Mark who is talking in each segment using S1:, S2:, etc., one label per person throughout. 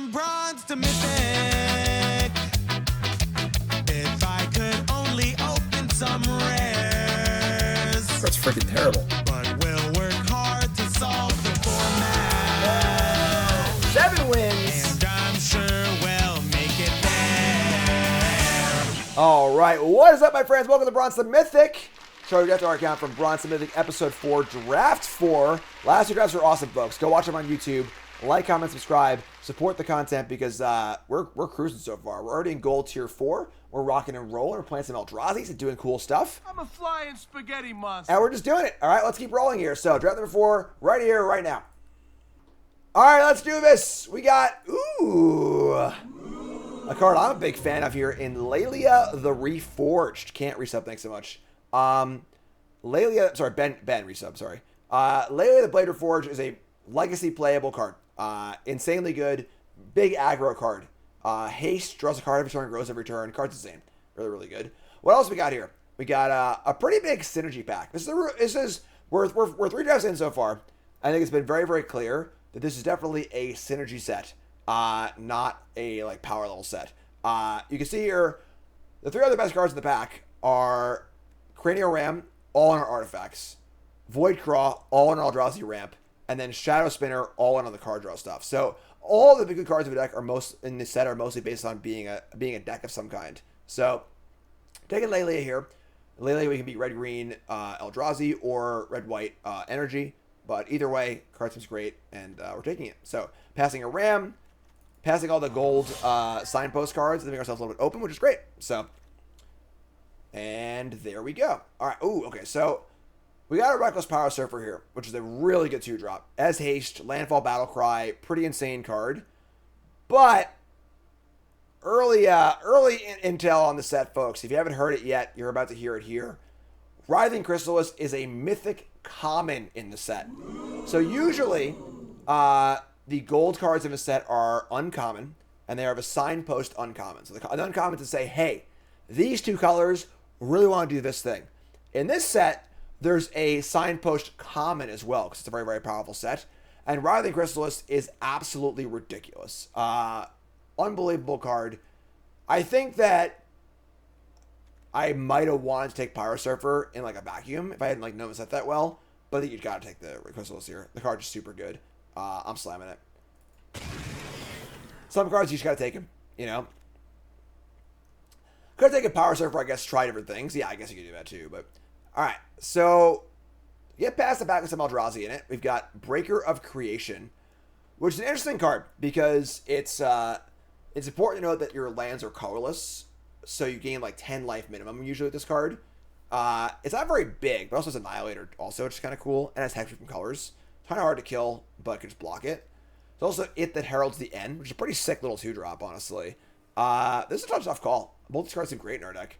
S1: from Bronze to Mythic. If I could only open some rares.
S2: That's freaking terrible.
S1: But we'll work hard to solve the format.
S2: 7 wins.
S1: And I'm sure we'll make it there.
S2: All right, what is up, my friends? Welcome to Bronze to Mythic. So we got our account from Bronze to Mythic, episode 4, draft 4. Last 2 drafts were awesome, folks. Go watch them on YouTube. Like, comment, subscribe, support the content because we're cruising so far. We're already in gold tier 4. We're rocking and rolling. We're playing some Eldrazi's and doing cool stuff.
S3: I'm a flying spaghetti monster.
S2: And we're just doing it. All right, let's keep rolling here. So draft number 4, right here, right now. All right, let's do this. We got, a card I'm a big fan of here in Lelia the Reforged. Can't resub, thanks so much. Lelia, sorry, Ben resub, sorry. Lelia the Blade Reforged is a legacy playable card. Insanely good, big aggro card. Haste, draws a card every turn, grows every turn. Card's insane. Really, really good. What else we got here? We got a pretty big synergy pack. We're 3 drafts in so far. I think it's been very, very clear that this is definitely a synergy set, not a like power level set. You can see here, the 3 other best cards in the pack are Cranial Ram, all on our artifacts, Void Craw, all on Eldrazi ramp, and then Shadow Spinner, all on the card draw stuff. So all the big good cards of the deck are in this set are mostly based on being a deck of some kind. So taking Lelia here. Lelia, we can beat red green Eldrazi or red white energy, but either way, card seems great, and we're taking it. So passing a Ram, passing all the gold signpost cards, leaving ourselves a little bit open, which is great. So, and there we go. All right. Ooh, okay. So we got a Reckless Power Surfer here, which is a really good 2-drop. As Haste, Landfall Battlecry, pretty insane card. But early intel on the set, folks. If you haven't heard it yet, you're about to hear it here. Writhing Chrysalis is a mythic common in the set. So usually, the gold cards in the set are uncommon, and they are of a signpost uncommon. So the uncommon to say, hey, these 2 colors really want to do this thing. In this set, there's a signpost common as well, because it's a very, very powerful set. And Writhing Chrysalis is absolutely ridiculous. Unbelievable card. I think that I might have wanted to take Pyro Surfer in like a vacuum if I hadn't like known the set that well. But I think you've got to take the Chrysalis here. The card's just super good. I'm slamming it. Some cards you just got to take them, you know. Could take a Power Surfer, I guess, try different things. Yeah, I guess you could do that too, but... Alright, so... Get past the back with some Eldrazi in it. We've got Breaker of Creation, which is an interesting card, because it's important to note that your lands are colorless, so you gain like 10 life minimum usually with this card. It's not very big, but also has Annihilator also, which is kind of cool, and has hex from colors. It's kind of hard to kill, but can just block it. It's also It That Heralds the End, which is a pretty sick little 2-drop, honestly. This is a tough call. Both these cards seem great in our deck.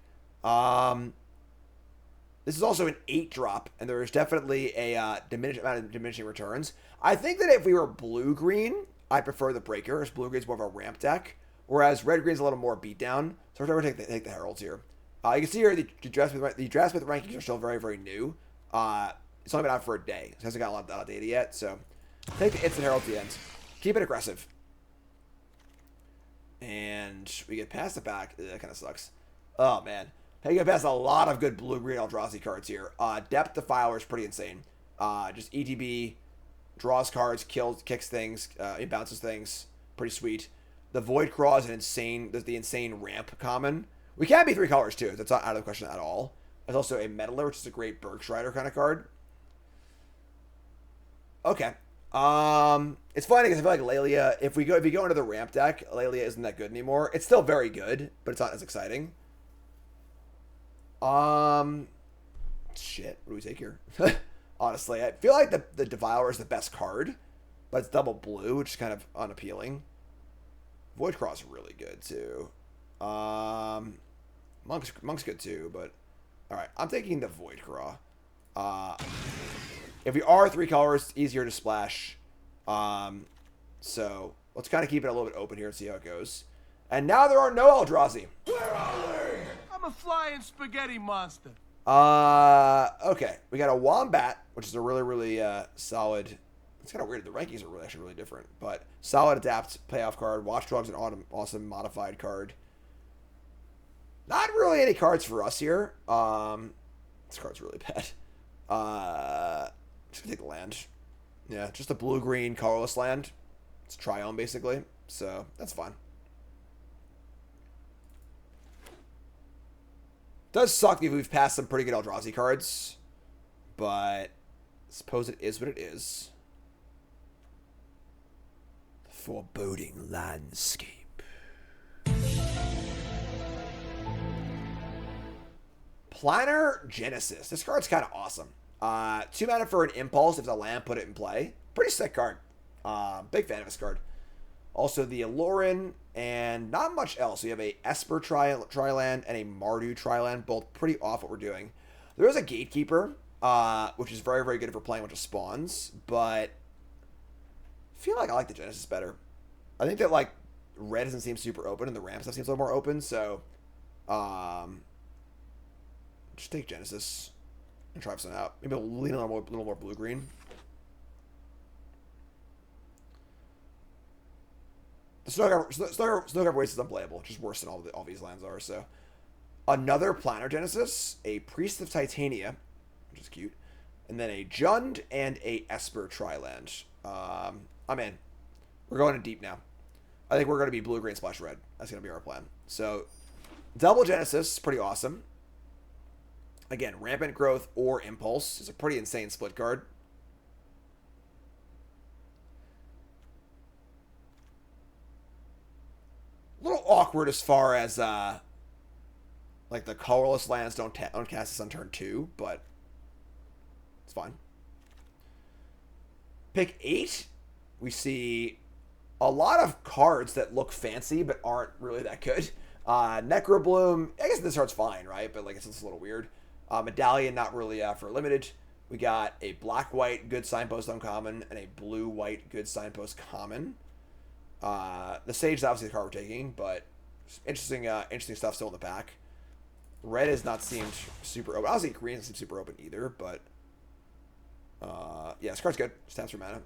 S2: This is also an 8-drop, and there is definitely a diminished amount of diminishing returns. I think that if we were blue-green, I prefer the Breaker, as blue-green's more of a ramp deck, whereas red-green's a little more beatdown. So we're going to take the Heralds here. You can see here the Draftsmith rankings are still very, very new. It's only been out for a day. It hasn't got a lot of data yet, so take the Instant Herald at the end. Keep it aggressive. And we get past the back. That kind of sucks. Oh, man. Hey, you get past a lot of good blue-green Eldrazi cards here. Depth Defiler is pretty insane. Just ETB, draws cards, kicks things, it bounces things. Pretty sweet. The Void Craw is the insane ramp common. We can be 3 colors, too. That's not out of the question at all. There's also a Meddler, which is a great Bergstrider kind of card. Okay. It's funny because I feel like Lelia, if we go into the ramp deck, Lelia isn't that good anymore. It's still very good, but it's not as exciting. Shit, what do we take here? Honestly, I feel like the Devourer is the best card, but it's double blue, which is kind of unappealing. Void Craw is really good too. Monk's good too, but all right, I'm taking the Void Craw. If we are 3 colors, it's easier to splash. So let's kind of keep it a little bit open here and see how it goes. And now there are no Eldrazi.
S3: Where are they? I'm a flying spaghetti monster.
S2: Okay. We got a Wombat, which is a really, really solid It's kind of weird. The rankings are actually really different. But solid adapt payoff card. Watchdog's an awesome modified card. Not really any cards for us here. This card's really bad. Just gonna take the land. Yeah, just a blue-green colorless land. It's Triome, basically. So, that's fine. Does suck if we've passed some pretty good Eldrazi cards. But I suppose it is what it is. The foreboding landscape. Planar Genesis. This card's kind of awesome. 2 mana for an impulse if the land put it in play. Pretty sick card. Big fan of this card. Also the Aloran and not much else. We have a Esper Triland and a Mardu Triland, both pretty off what we're doing. There is a Gatekeeper, which is very, very good for playing a bunch of spawns, but I feel like I like the Genesis better. I think that like red doesn't seem super open and the ramp stuff seems a little more open, so just take Genesis and try something out. Maybe lean a little more blue-green. The Snowcover Waste is unplayable, just worse than all these lands are. So, another Planar Genesis, a Priest of Titania, which is cute, and then a Jund and a Esper Triland. I'm in. We're going in deep now. I think we're going to be blue-green splash red. That's going to be our plan. So, double Genesis, pretty awesome. Again, Rampant Growth or Impulse is a pretty insane split card. A little awkward as far as like the colorless lands don't cast this on turn 2, but it's fine. Pick 8, we see a lot of cards that look fancy but aren't really that good. Necrobloom, I guess this card's fine, right? But like it's a little weird. Medallion, not really for limited. We got a black-white good signpost uncommon and a blue-white good signpost common. The Sage is obviously the card we're taking, but interesting stuff still in the pack. Red has not seemed super open. Obviously, green doesn't seem super open either, but yeah, this card's good. Just taps for mana.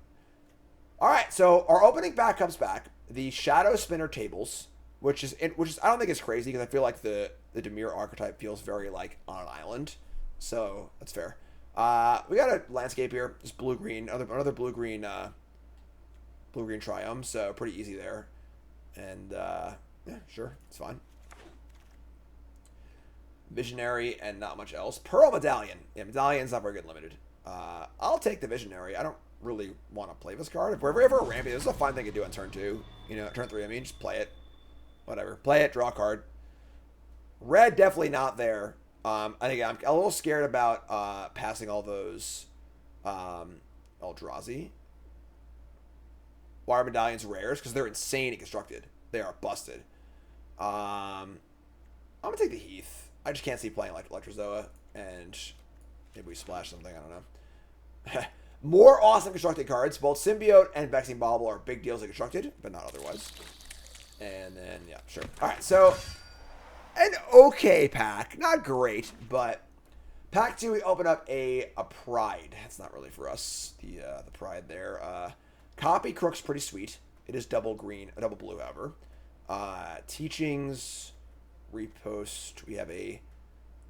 S2: All right, so our opening pack comes back. The Shadow Spinner Tables, which is I don't think it's crazy because I feel like the Dimir archetype feels very like on an island, so that's fair. We got a landscape here. Just blue-green, another blue-green Triumph, so pretty easy there. And yeah, sure, it's fine. Visionary and not much else. Pearl Medallion. Yeah, Medallion's not very good limited. I'll take the Visionary. I don't really want to play this card. If we're ever a rampy, this is a fun thing to do on turn 2. You know, turn 3, I mean, just play it. Whatever. Play it, draw a card. Red, definitely not there. I think I'm a little scared about passing all those Eldrazi. Wire Medallions rares, because they're insanely constructed. They are busted. I'm going to take the Heath. I just can't see playing like Electrozoa, and maybe we splash something, I don't know. More awesome constructed cards. Both Symbiote and Vexing Bauble are big deals they constructed, but not otherwise. And then, yeah, sure. All right, so an okay pack. Not great, but pack 2, we open up a Pride. That's not really for us, the Pride there. Copy Crook's pretty sweet. It is double green, double blue, however. Teachings, Repost. We have a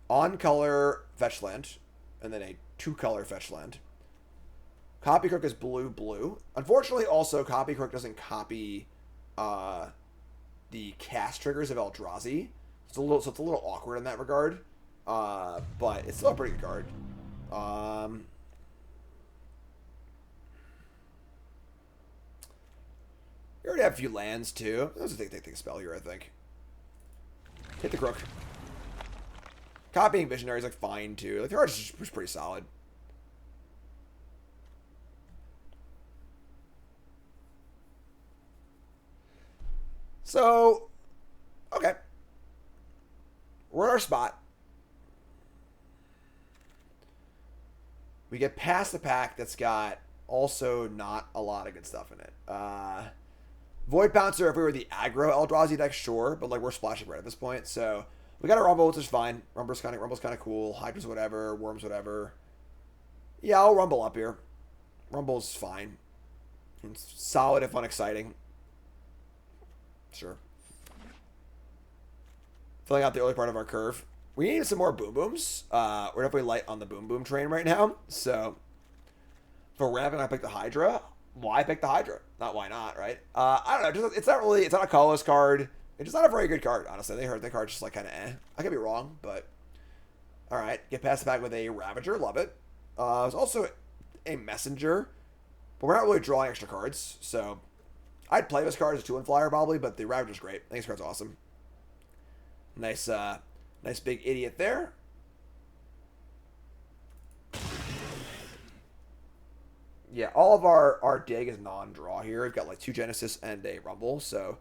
S2: on-color fetch land, and then a 2-color fetch land. Copy Crook is blue. Unfortunately, also, Copy Crook doesn't copy the cast triggers of Eldrazi. It's a little awkward in that regard. But it's still a pretty good card. We already have a few lands, too. Let's take a spell here, I think. Hit the Crook. Copying Visionary is, like, fine, too. Like, the card is just pretty solid. So, okay. We're at our spot. We get past the pack that's got also not a lot of good stuff in it. Void Bouncer, if we were the aggro Eldrazi deck, sure, but like we're splashing red at this point, so we got a Rumble, which is fine. Rumble's kind of cool. Hydra's whatever. Worms whatever. Yeah, I'll Rumble up here. Rumble's fine. It's solid if unexciting. Sure. Filling out the early part of our curve. We need some more boom booms. We're definitely light on the boom boom train right now. So for ramping, I picked the Hydra. Why pick the Hydra? Not why not, right? I don't know. It's not really. It's not a colorless card. It's just not a very good card, honestly. They heard the card's just like kind of eh. I could be wrong, but all right. Get past the back with a Ravager. Love it. There's also a Messenger, but we're not really drawing extra cards, so I'd play this card as a 2-1 flyer probably. But the Ravager's great. I think this card's awesome. Nice, nice big idiot there. Yeah, all of our dig is non-draw here. We've got like 2 Genesis and a Rumble, so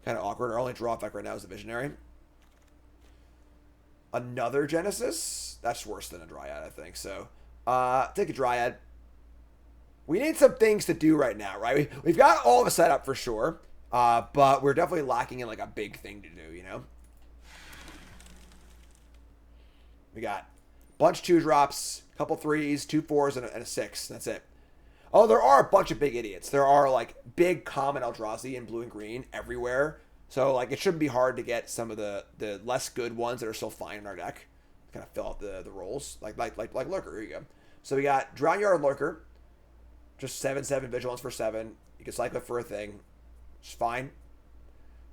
S2: kind of awkward. Our only draw effect right now is the Visionary. Another Genesis? That's worse than a Dryad, I think. So, take a Dryad. We need some things to do right now, right? We've got all of a setup for sure, but we're definitely lacking in like a big thing to do, you know? We got bunch 2-drops, couple 3s, 2 4s, and a 6. That's it. Oh, there are a bunch of big idiots. There are, like, big common Eldrazi in blue and green everywhere. So, like, it shouldn't be hard to get some of the less good ones that are still fine in our deck. Kind of fill out the roles. Like Lurker. Here you go. So we got Drown Yard Lurker. Just 7/7 Vigilance for 7. You can cycle it for a thing. It's fine.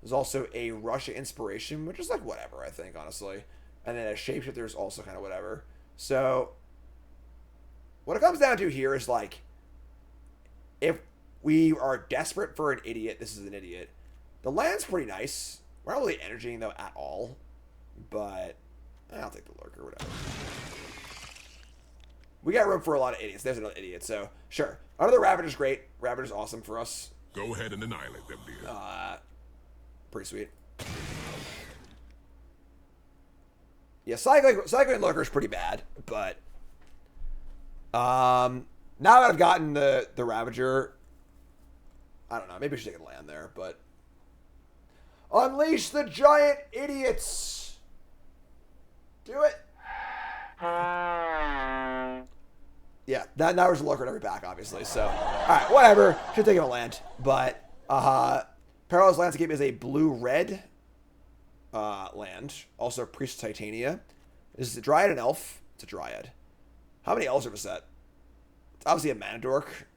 S2: There's also a Rush of Inspiration, which is, like, whatever, I think, honestly. And then a Shapeshifter is also kind of whatever. So, what it comes down to here is, like, if we are desperate for an idiot, this is an idiot. The land's pretty nice. We're not really energying, though, at all. But I'll take the Lurker, whatever. We got room for a lot of idiots. There's another idiot, so sure. Another Ravager's great. Ravager's awesome for us.
S4: Go ahead and annihilate them, dear.
S2: Pretty sweet. Yeah, cycling Lurker's pretty bad, but now that I've gotten the Ravager, I don't know. Maybe I should take a land there, but unleash the giant idiots. Do it. Yeah, now there's a Lurker in every pack, obviously. So, all right, whatever. Should take a land, but Parallels Landscape is a blue-red land. Also, Priest of Titania. This is a Dryad and Elf. It's a Dryad. How many elves are in a set? It's obviously a Mana Dork.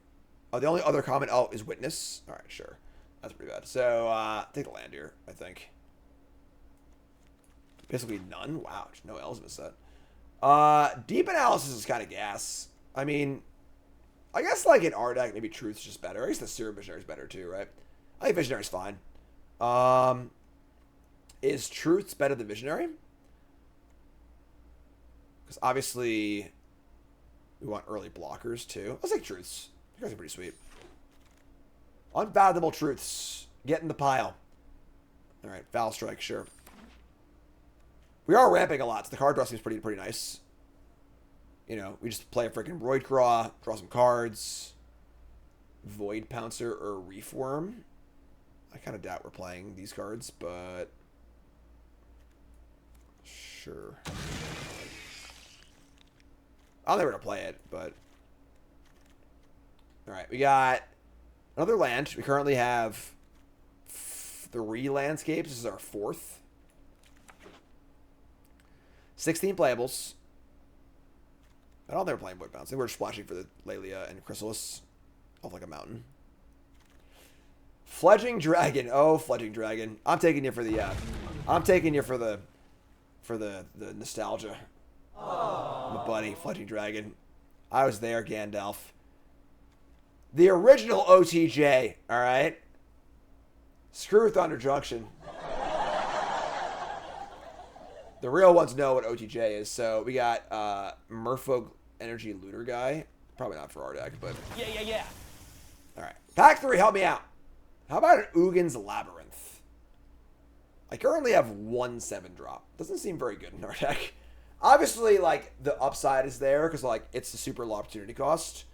S2: The only other common elf is Witness. All right, sure. That's pretty bad. So, take the land here, I think. Basically none. Wow, there's no elves in the set. Deep Analysis is kind of gas. I mean, I guess like in our deck, maybe Truth's just better. I guess the Serum Visionary is better too, right? I think Visionary's fine. Is Truth's better than Visionary? Because obviously we want early blockers too. Let's take Truths. You guys are pretty sweet. Unfathomable Truths. Get in the pile. All right, Foul Strike, sure. We are ramping a lot, so the card draw seems pretty nice. You know, we just play a freaking Roidcraw, draw some cards. Void Pouncer or Reefworm. I kind of doubt we're playing these cards, but sure. I don't think we're going to play it, but all right, we got another land. We currently have 3 landscapes. This is our 4th. 16 playables. I don't think we're playing Void Bounce. I think we're splashing for the Lelia and Chrysalis off like a mountain. Fledging Dragon. Oh, Fledging Dragon. I'm taking you for the the nostalgia. My buddy, Fledging Dragon. I was there, Gandalf. The original OTJ, all right? Screw Thunder Junction. The real ones know what OTJ is. So we got Merfolk Energy Looter guy. Probably not for our deck, but
S5: Yeah.
S2: all right. Pack 3, help me out. How about an Ugin's Labyrinth? I currently have 1 7-drop. Doesn't seem very good in our deck. Obviously, like, the upside is there because, like, it's a super low opportunity cost.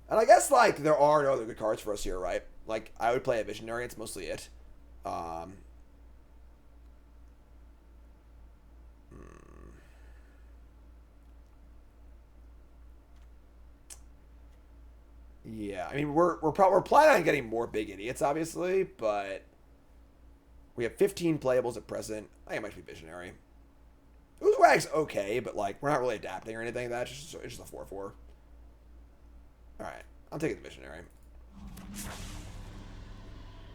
S2: And I guess, like, there are no other good cards for us here, right? Like, I would play a Visionary. It's mostly it. Yeah, I mean we're planning on getting more big idiots, obviously, but we have 15 playables at present. I think it might be visionary. Oozewag's okay, but like we're not really adapting or anything. That's just it's just a 4/4. All right, I'm taking the visionary.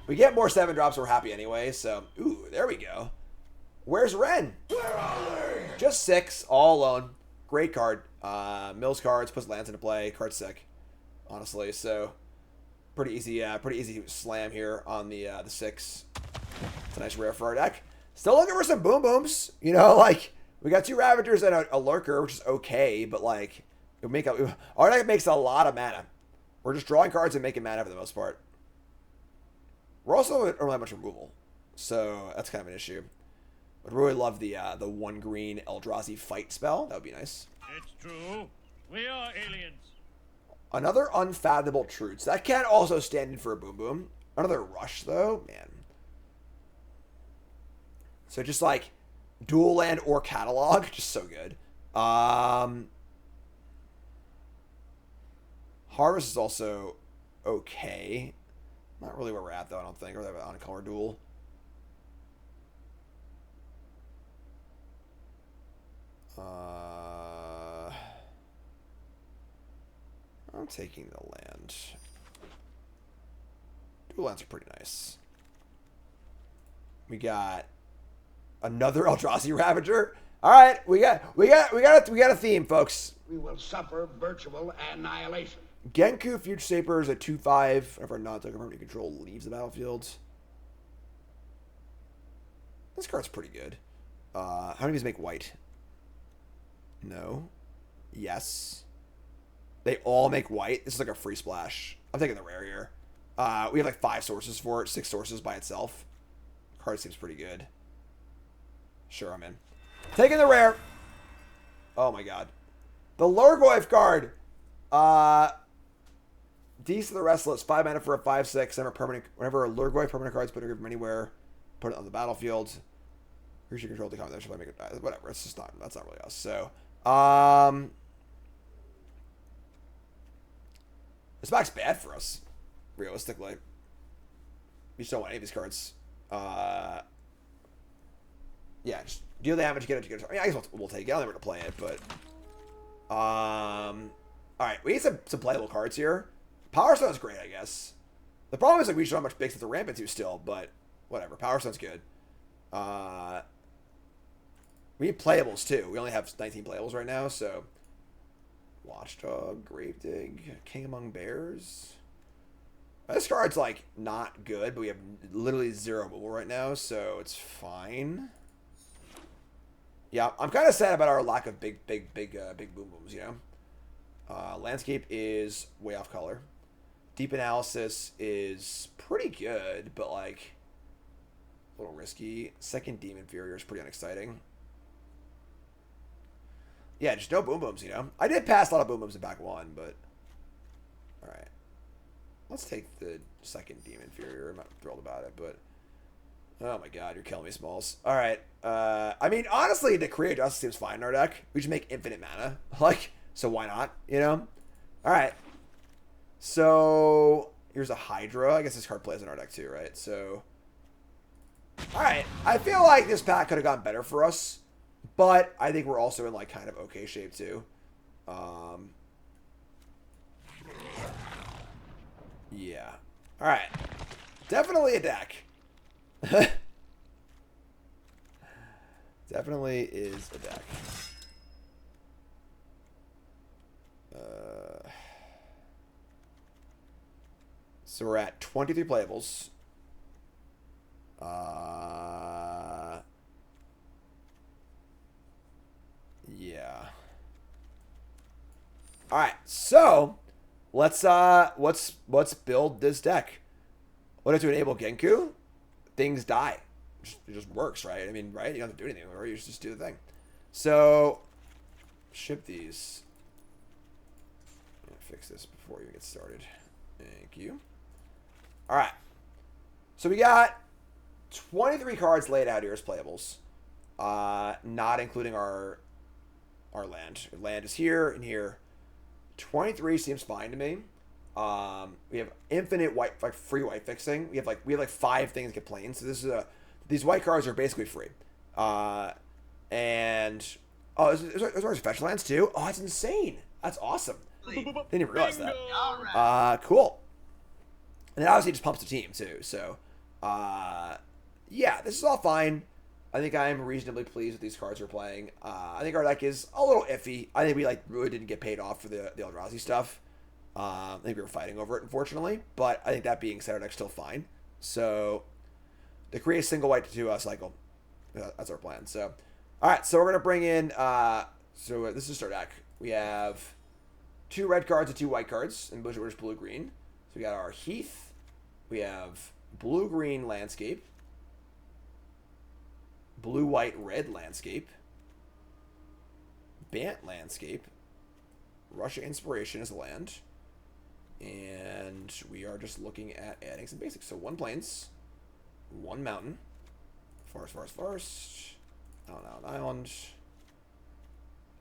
S2: We get more 7 drops. We're happy anyway. So ooh, there we go. Where's Ren?
S3: Where are they?
S2: Just 6, all alone. Great card. Mills cards puts lands into play. Card's sick, honestly. So pretty easy slam here on the 6. It's a nice rare for our deck. Still looking for some boom booms. You know, like we got 2 Ravagers and a Lurker, which is okay, but like our deck makes a lot of mana. We're just drawing cards and making mana for the most part. We're also don't have much removal, so that's kind of an issue. Would really love the 1 green Eldrazi fight spell. That would be nice.
S5: It's true. We are aliens.
S2: Another Unfathomable Truths. That can also stand in for a boom boom. Another Rush though, man. So just like dual land or catalog, just so good. Harvest is also okay. Not really where we're at though, I don't think. Or they have on a color duel. I'm taking the land. Dual lands are pretty nice. We got another Eldrazi Ravager. All right, we got a theme, folks.
S3: We will suffer virtual annihilation.
S2: Genku Future Saper is a 2/5. Whenever non-token permanent control leaves the battlefield. This card's pretty good. How many of these make white? No. Yes. They all make white. This is like a free splash. I'm taking the rare here. We have like 5 sources for it. 6 sources by itself. Card seems pretty good. Sure, I'm in. Taking the rare. Oh my god. The Lurgoyf card. Deeds to the Restless. 5 mana for a 5/6. Whenever a Lurgoyf permanent card is put from anywhere, put it on the battlefield. Here's your control the combination. Make it die. Whatever. It's just not. That's not really us. So, this back's bad for us, realistically. We just don't want any of these cards. Yeah, just deal damage, get it. I mean, I guess we'll take it. I'm never gonna play it, but all right, we need some playable cards here. Power Stone's great, I guess. The problem is like we just don't have much big stuff to ramp into still, but whatever. Power Stone's good. We need playables too. We only have 19 playables right now, so Watchdog, Gravedig, King Among Bears. This card's like not good, but we have literally 0 removal right now, so it's fine. Yeah, I'm kind of sad about our lack of big boom booms, you know? Landscape is way off color. Deep Analysis is pretty good, but like a little risky. Second Demon Inferior is pretty unexciting. Yeah, just no boom booms, you know? I did pass a lot of boom booms in back 1, but alright. Let's take the second Demon Inferior. I'm not thrilled about it, but oh my god, you're killing me, Smalls. Alright. I mean, honestly, the Create Justice seems fine in our deck. We just make infinite mana. Like, so why not? You know? Alright. So, here's a Hydra. I guess this card plays in our deck too, right? So, alright. I feel like this pack could have gone better for us, but I think we're also in, like, kind of okay shape too. Yeah. Alright. Definitely a deck. Definitely is a deck. So we're at 23 playables. Yeah. All right. So let's build this deck. What if to enable Genku? Things die. It just works, right? I mean, right? You don't have to do anything, or you just do the thing. So, ship these. Fix this before you get started. Thank you. All right. So we got 23 cards laid out here as playables, not including our land. Our land is here and here. 23 seems fine to me. We have infinite white, like free white fixing. We have like 5 things get played. So this is these white cards are basically free. And there's fetch lands too. Oh, that's insane. That's awesome. Didn't even realize that. Cool. And it obviously just pumps the team too. So, yeah, this is all fine. I think I am reasonably pleased with these cards we're playing. I think our deck is a little iffy. I think we really didn't get paid off for the Eldrazi stuff. I think we were fighting over it, unfortunately. But I think that being said, our deck's still fine. So, to create a single white to 2 cycle. That's our plan. So, all right. So we're gonna bring in. So this is our deck. We have 2 red cards and 2 white cards, and we're just blue green. So we got our Heath. We have blue green landscape. Blue white red landscape. Bant landscape. Russia Inspiration is a land. And we are just looking at adding some basics. So 1 plains, 1 mountain. Forest. Island.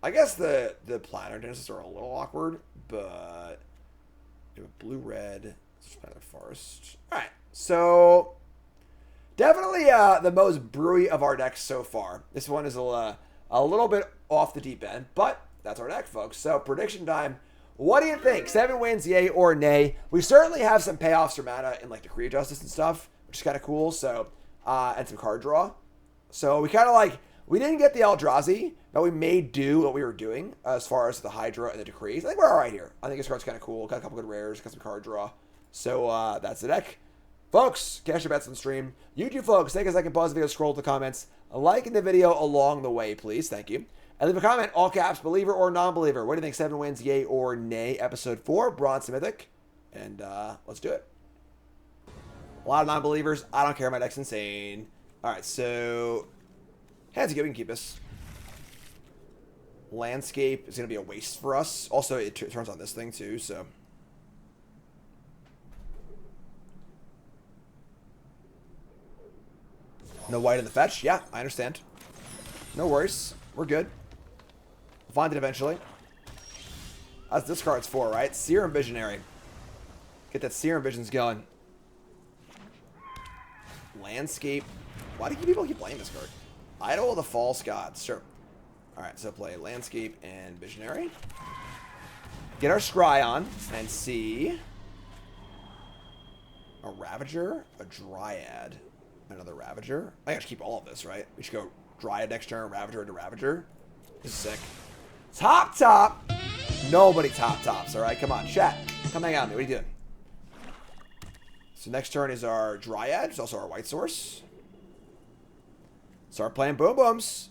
S2: I guess the Planar Genesis are a little awkward, but we have blue red. Forest. Alright, so definitely the most brewy of our decks so far. This one is a little bit off the deep end, but that's our deck, folks. So prediction time. What do you think? 7 wins, yay or nay? We certainly have some payoffs for mana in like Decree of Justice and stuff, which is kind of cool. So and some card draw. So we kind of like, we didn't get the Eldrazi, but we made do what we were doing as far as the Hydra and the Decrees. I think we're all right here. I think this card's kind of cool. Got a couple good rares, got some card draw. So that's the deck. Folks, cash your bets on the stream. YouTube folks, take a second, pause the video, scroll to the comments. Like in the video along the way, please. Thank you. And leave a comment, all caps, believer or non-believer. What do you think? 7 wins, yay or nay? Episode 4, Bronze To Mythic. And let's do it. A lot of non-believers. I don't care. My deck's insane. All right, so hands are good. We can keep this. Landscape is going to be a waste for us. Also, it turns on this thing too, so. No white in the fetch. Yeah, I understand. No worries. We're good. We'll find it eventually. That's this card's for, right? Serum Visionary. Get that Serum Visions going. Landscape. Why do people keep playing this card? Idol of the False Gods. Sure. Alright, so play Landscape and Visionary. Get our Scry on and see. A Ravager, a Dryad, another Ravager. I gotta keep all of this, right? We should go Dryad next turn, Ravager into Ravager. This is sick. Top! Nobody tops, alright? Come on, chat. Come hang out with me. What are you doing? So next turn is our Dryad. It's also our white source. Start playing boom booms.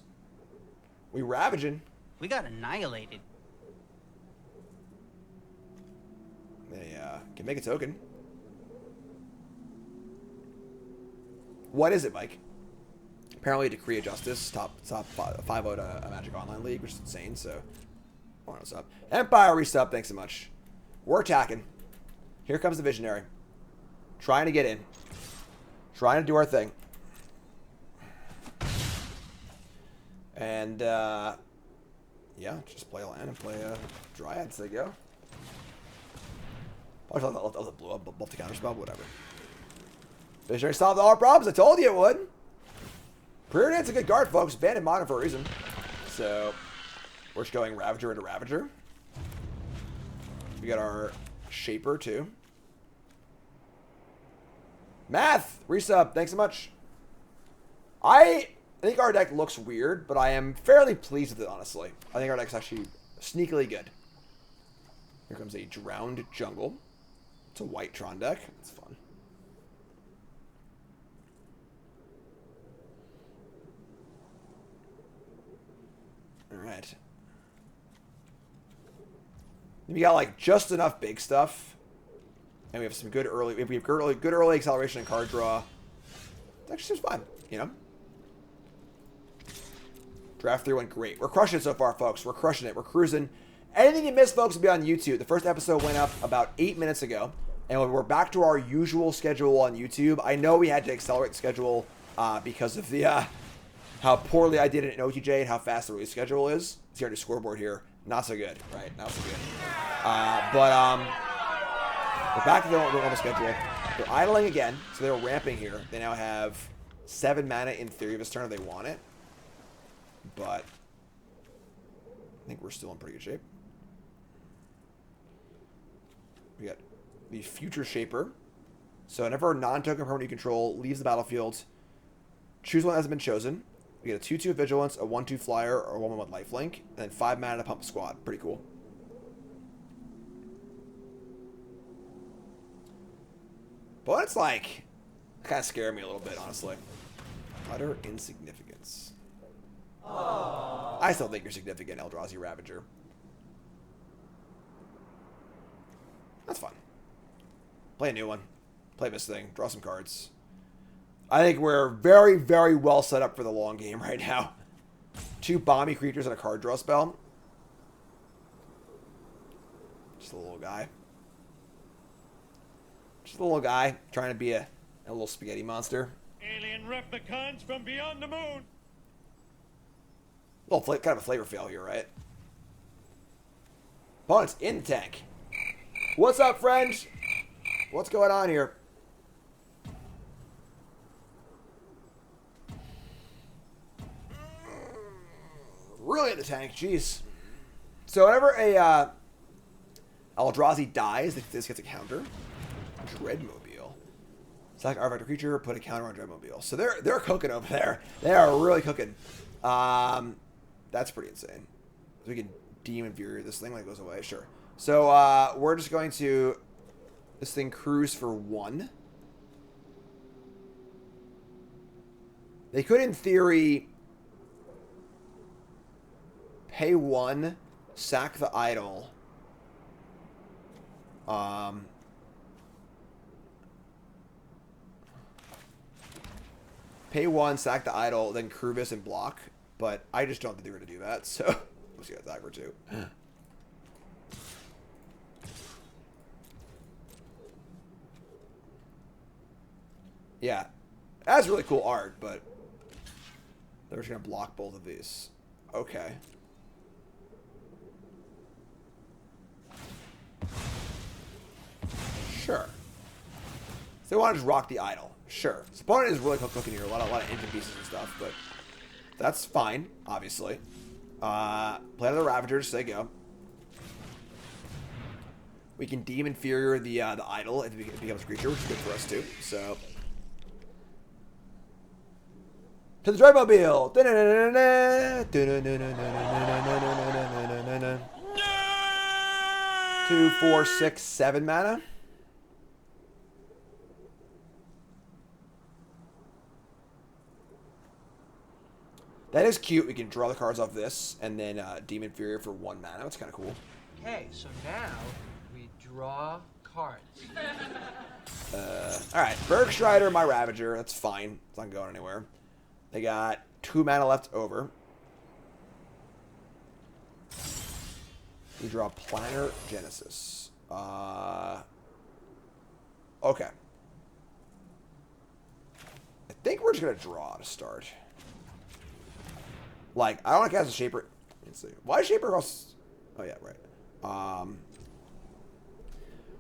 S2: We ravaging.
S6: We got annihilated.
S2: They can make a token. What is it, Mike? Apparently, Decree of Justice, top 5-0 to a Magic Online League, which is insane. So, I don't know what's up. Empire resub. Thanks so much. We're attacking. Here comes the Visionary. Trying to get in. Trying to do our thing. And, yeah, just play a land and play a Dryad, so there you go. I thought that blew up, buff the counter spell, whatever. Visionary solved all our problems, I told you it would. Preordain's a good card, folks. Banned in Modern for a reason. So, we're just going Ravager into Ravager. We got our Shaper, too. Math! Resub, thanks so much. I think our deck looks weird, but I am fairly pleased with it, honestly. I think our deck's actually sneakily good. Here comes a Drowned Jungle. It's a white Tron deck. It's fun. Alright. We got, like, just enough big stuff. And we have some good early... We have good early acceleration and card draw. It actually seems fine, you know? Draft 3 went great. We're crushing it so far, folks. We're crushing it. We're cruising. Anything you missed, folks, will be on YouTube. The first episode went up about 8 minutes ago. And we're back to our usual schedule on YouTube. I know we had to accelerate the schedule because of the how poorly I did it in OTJ and how fast the release schedule is. See our new scoreboard here. Not so good, right? Not so good. But We're back to the normal schedule. They're idling again, so they're ramping here. They now have 7 mana in theory this turn if they want it. But I think we're still in pretty good shape. We got the Future Shaper. So whenever a non-token permanent you control leaves the battlefield, choose one that hasn't been chosen. We get a 2/2 Vigilance, a 1/2 Flyer, or a 1/1 Lifelink, and then 5 mana to pump a squad. Pretty cool. But it's like, it kind of scared me a little bit, honestly. Utter insignificance. I still think you're significant, Eldrazi Ravager. That's fun. Play a new one. Play this thing. Draw some cards. I think we're very, very well set up for the long game right now. 2 bomby creatures and a card draw spell. Just a little guy. Just a little guy trying to be a little spaghetti monster.
S5: Alien replicants from beyond the moon.
S2: Little kind of a flavor fail here, right? Opponent's in the tank. What's up, friends? What's going on here? Really in the tank, jeez. So whenever a Eldrazi dies, this gets a counter. Dreadmobile. Select artifact creature, put a counter on Dreadmobile. So they're cooking over there. They are really cooking. That's pretty insane. So we can Demon Fury this thing when it goes away. Sure. So we're just going to this thing cruise for 1. They could, in theory, pay 1, sack the idol. Pay 1, sack the idol, then Krubis and block. But I just don't think they're going to do that, so we'll see that for 2. Yeah. That's really cool art, but they're just going to block both of these. Okay. Sure. So they want to just rock the idol. Sure. This opponent is really cooking here. A lot of engine pieces and stuff, but that's fine, obviously. Play another Ravager, just say go. We can Demon Inferior the idol if it becomes a creature, which is good for us too. So to the Dreadmobile. 2, 4, 6, 7 mana. That is cute. We can draw the cards off this, and then Demon Fury for 1 mana. That's kind of cool.
S6: Okay, so now we draw cards.
S2: Alright, Bergstrider, my Ravager. That's fine. It's not going anywhere. They got 2 mana left over. We draw Planar Genesis. Okay. I think we're just going to draw to start. Like, I don't want to cast a Shaper. Let's see. Why is Shaper cost? Oh, yeah, right.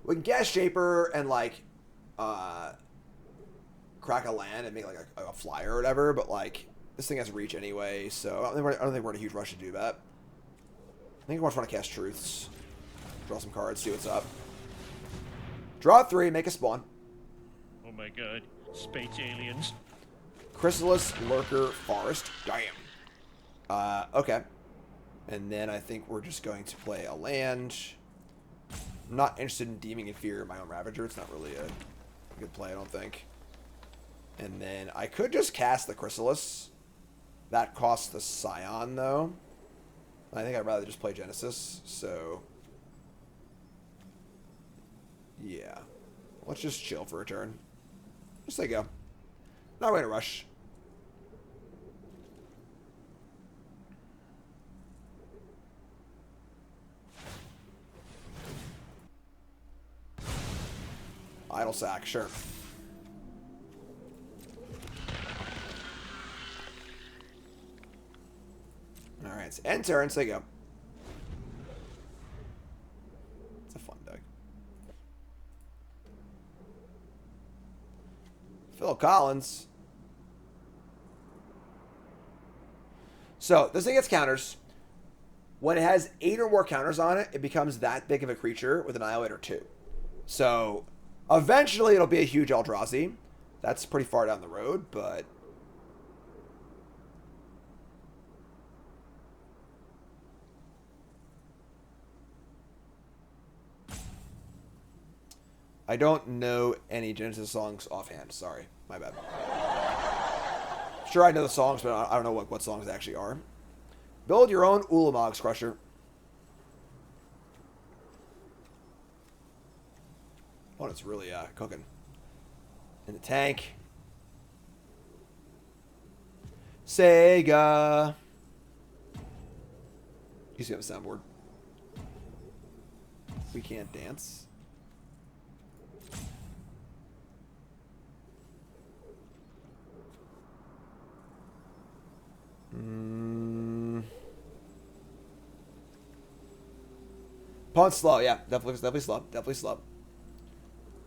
S2: We can cast Shaper and, like, crack a land and make, like, a flyer or whatever, but, like, this thing has reach anyway, so I don't think we're in a huge rush to do that. I think we just want to cast Truths. Draw some cards, see what's up. Draw 3, make a spawn.
S5: Oh my god. Space aliens.
S2: Chrysalis, Lurker, Forest. Damn. Okay. And then I think we're just going to play a land. I'm not interested in Demon Inferior my own Ravager. It's not really a good play, I don't think. And then I could just cast the Chrysalis. That costs the Scion, though. I think I'd rather just play Genesis, so yeah. Let's just chill for a turn. Just say go. Not going to rush. Idle sack, sure. Alright, so end turn, say go. It's a fun deck. Phil Collins. So this thing gets counters. When it has 8 or more counters on it, it becomes that big of a creature with Annihilator 2. So eventually it'll be a huge Eldrazi. That's pretty far down the road, but... I don't know any Genesis songs offhand. Sorry. My bad. Sure, I know the songs, but I don't know what songs they actually are. Build your own Ulamog's Crusher. Oh, it's really cooking. In the tank. Sega. You see on the soundboard. We can't dance. Opponent's slow, yeah. Definitely slow. Definitely slow.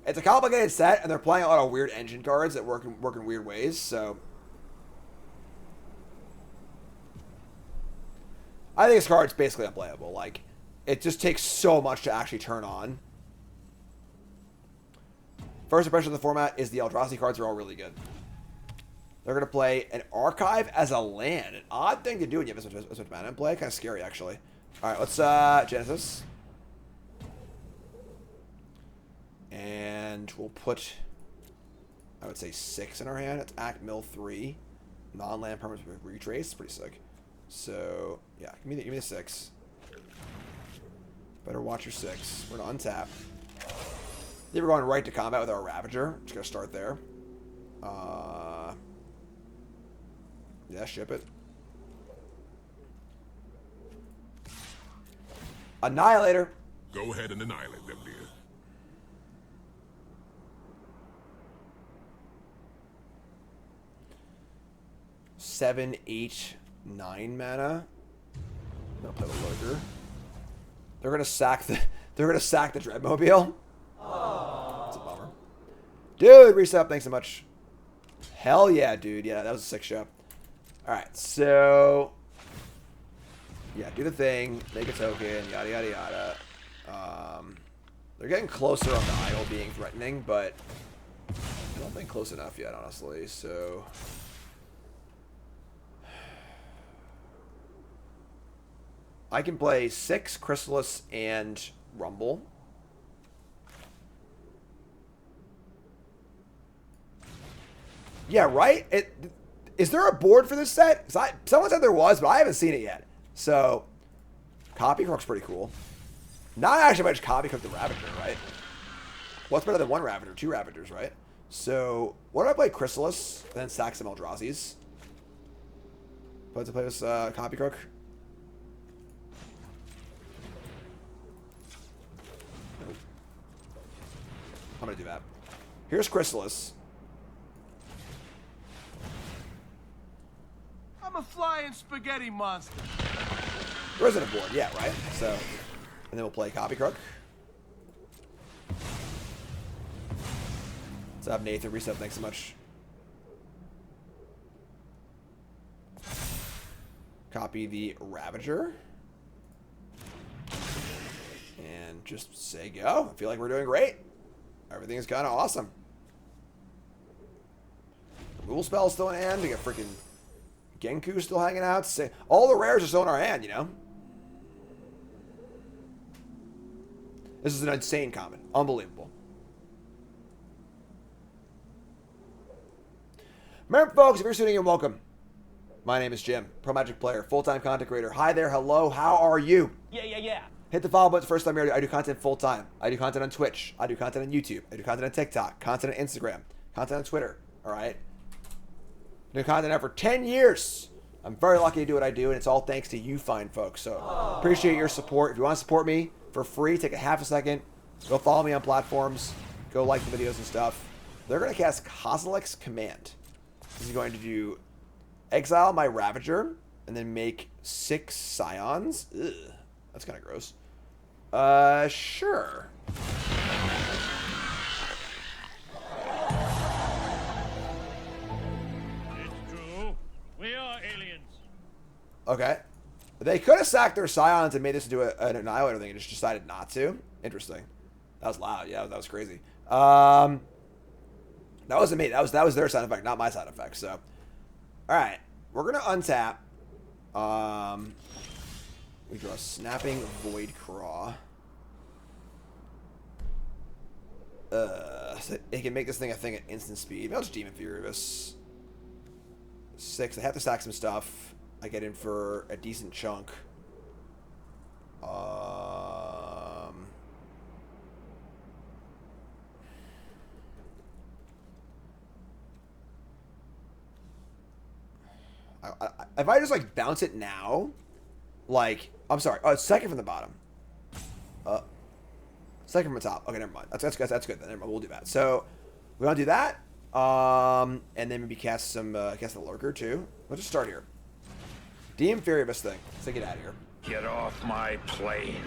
S2: It's a complicated set, and they're playing a lot of weird engine cards that work in weird ways, so... I think this card's basically unplayable. Like, it just takes so much to actually turn on. First impression of the format is the Eldrazi cards are all really good. They're going to play an Archive as a land. An odd thing to do when you have this much mana in play. Kind of scary, actually. Alright, let's Genesis. And we'll put, I would say, 6 in our hand. Attack, mill 3. Non-land permanent retrace. Pretty sick. So, yeah, give me the 6. Better watch your 6. We're going to untap. Then we're going right to combat with our Ravager. Just going to start there. Yeah, ship it. Annihilator.
S4: Go ahead and annihilate them, dear.
S2: Seven, 8, 9 mana. I'll play with Lurker. They're gonna sack the Dreadmobile. That's a bummer. Dude, reset, thanks so much. Hell yeah, dude. Yeah, that was a sick show. Alright, so yeah, do the thing, make a token, yada yada yada. They're getting closer on the idol being threatening, but I don't think close enough yet, honestly, so I can play 6 Chrysalis and Rumble. Yeah, right? Is there a board for this set? Someone said there was, but I haven't seen it yet. So, Copy Crook's pretty cool. Not actually much Copy Crook the Ravager, right? What's better than 1 Ravager? 2 Ravagers, right? So, what do I play? Chrysalis, and then stack some Eldrazi's. Play this Copy Crook. Nope. I'm gonna do that. Here's Chrysalis.
S3: I'm a flying spaghetti monster.
S2: There isn't a board, yeah, right? So, and then we'll play Copy Crook. What's up, Nathan? Reset, thanks so much. Copy the Ravager. And just say go. I feel like we're doing great. Everything is kind of awesome. Removal spell still in hand. We got freaking Genku still hanging out. All the rares are still in our hand, you know? This is an insane comment. Unbelievable. Remember, folks, if you're tuning in, welcome. My name is Jim, Pro Magic player, full-time content creator. Hi there, hello, how are you?
S7: Yeah.
S2: Hit the follow button first time here. I do content full-time. I do content on Twitch. I do content on YouTube. I do content on TikTok. Content on Instagram. Content on Twitter. All right? Been content out for 10 years. I'm very lucky to do what I do, and it's all thanks to you fine folks. So appreciate your support. If you want to support me for free, take a half a second. Go follow me on platforms. Go like the videos and stuff. They're going to cast Kozilek's Command. This is going to do exile my Ravager and then make 6 Scions. Ugh, that's kind of gross. Sure. Okay. They could have sacked their Scions and made this into an Annihilator thing and just decided not to. Interesting. That was loud. Yeah, that was crazy. That wasn't me. That was their side effect, not my side effect. So, all right. We're going to untap. We draw Snapping Void Craw. So it can make this thing a thing at instant speed. Maybe I'll just Demon Furious. 6. I have to stack some stuff. I get in for a decent chunk. If I just like bounce it now, like I'm sorry, second from the bottom. Second from the top. Okay, never mind. That's good. That's good. Then never mind. We'll do that. So we want to do that. And then maybe cast some cast the Lurker too. Let's just start here. DM Fury of this thing. Let's take it out of here.
S4: Get off my plane.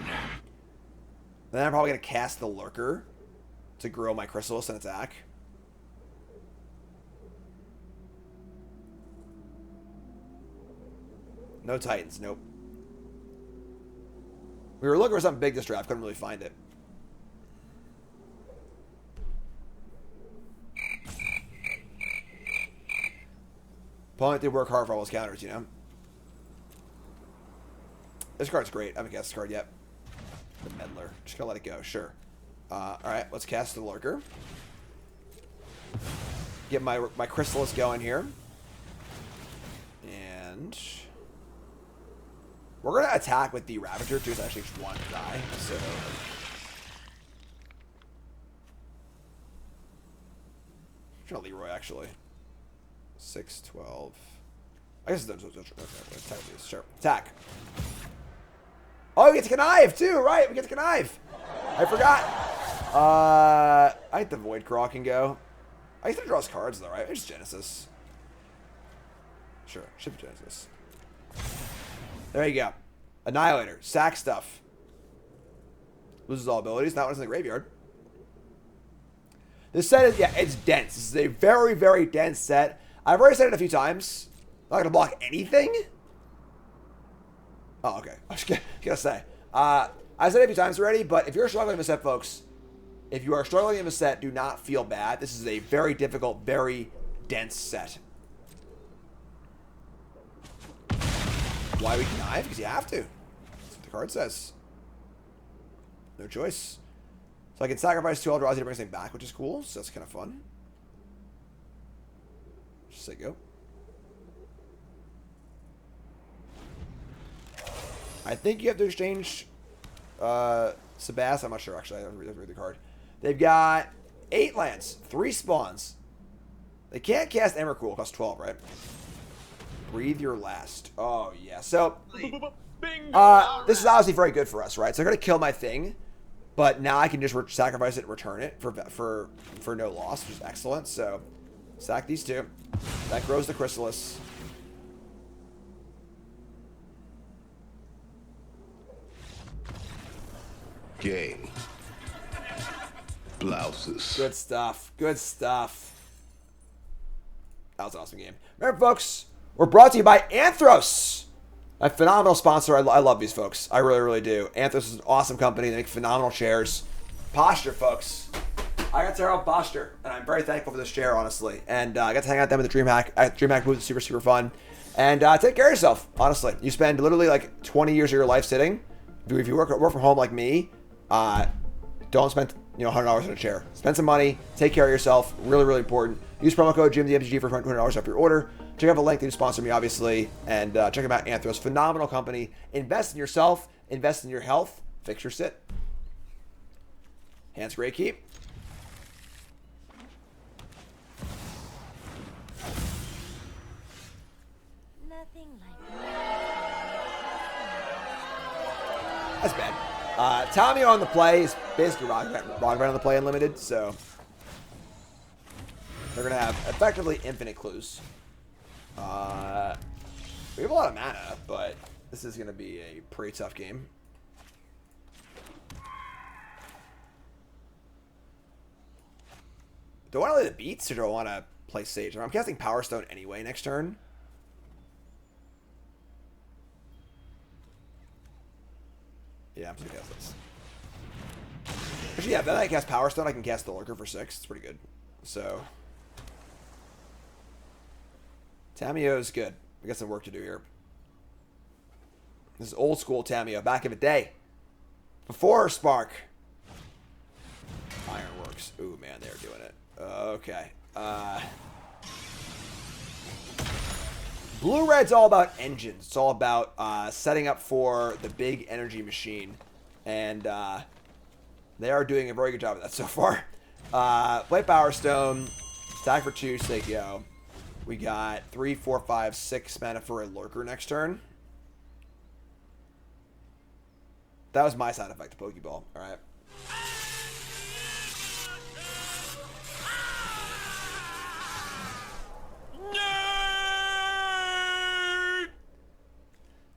S2: Then I'm probably gonna cast the Lurker to grow my Chrysalis and attack. No Titans. Nope. We were looking for something big this draft. Couldn't really find it. Opponent did work hard for all his counters, you know? This card's great. I haven't cast this card yet. The Meddler. Just gonna let it go. Sure. Alright, let's cast the Lurker. Get my Chrysalis going here. And we're gonna attack with the Ravager too. It's actually just one die. So I'm trying to Leroy actually. 6, 12. I guess it's attack. Sure. Attack. Oh, we get to connive too, right? We get to connive. I forgot. I think the Void Craw can go. I used to draw cards though, right? It's Genesis. Sure, ship Genesis. There you go. Annihilator. Sack stuff. Loses all abilities. That one's in the graveyard. This set is, yeah, it's dense. This is a very, very dense set. I've already said it a few times. I'm not going to block anything. Oh, okay. I was gonna say. I said it a few times already, but if you're struggling with a set, folks, if you are struggling in a set, do not feel bad. This is a very difficult, very dense set. Why we connive? Because you have to. That's what the card says. No choice. So I can sacrifice 2 Eldrazi to bring something back, which is cool. So that's kind of fun. Just say go. I think you have to exchange Sebas. I'm not sure, actually. I don't read the card. They've got 8 lands, 3 spawns. They can't cast Emrakul. It costs 12, right? Breathe your last. Oh, yeah. So, this is obviously very good for us, right? So, they're going to kill my thing. But now I can just sacrifice it and return it for no loss, which is excellent. So, sack these 2. That grows the Chrysalis.
S4: Game. Blouses.
S2: Good stuff. Good stuff. That was an awesome game. Remember, folks, we're brought to you by Anthros. A phenomenal sponsor. I love these folks. I really, really do. Anthros is an awesome company. They make phenomenal chairs. Posture, folks. I got to help Posture, and I'm very thankful for this chair, honestly. And I got to hang out with them at the DreamHack booth. It's super, super fun. And take care of yourself, honestly. You spend literally like 20 years of your life sitting. If you work from home like me, don't spend $100 on a chair. Spend some money. Take care of yourself. Really, really important. Use promo code GMTMTG for $200 off your order. Check out the link. They sponsor me, obviously. And check them out. Anthros. Phenomenal company. Invest in yourself. Invest in your health. Fix your sit. Hands great keep.
S7: Nothing like
S2: That's bad. Tommy on the play is basically Rock Band on the play unlimited, so they're going to have effectively infinite clues. We have a lot of mana, but this is going to be a pretty tough game. Do I want to play the beats or do I want to play Sage? I'm casting Power Stone anyway next turn. Yeah, I'm just gonna cast this. Actually, yeah, then I cast Power Stone. I can cast the Lurker for 6. It's pretty good. So, Tameo is good. We got some work to do here. This is old school Tameo, back in the day. Before Spark. Ironworks. Ooh, man, they're doing it. Okay. Blue-red's all about engines. It's all about setting up for the big energy machine. And they are doing a very good job of that so far. Play Power Stone. Attack for 2, so they go. We got 3, 4, 5, 6 mana for a Lurker next turn. That was my sound effect, the Pokeball. Alright.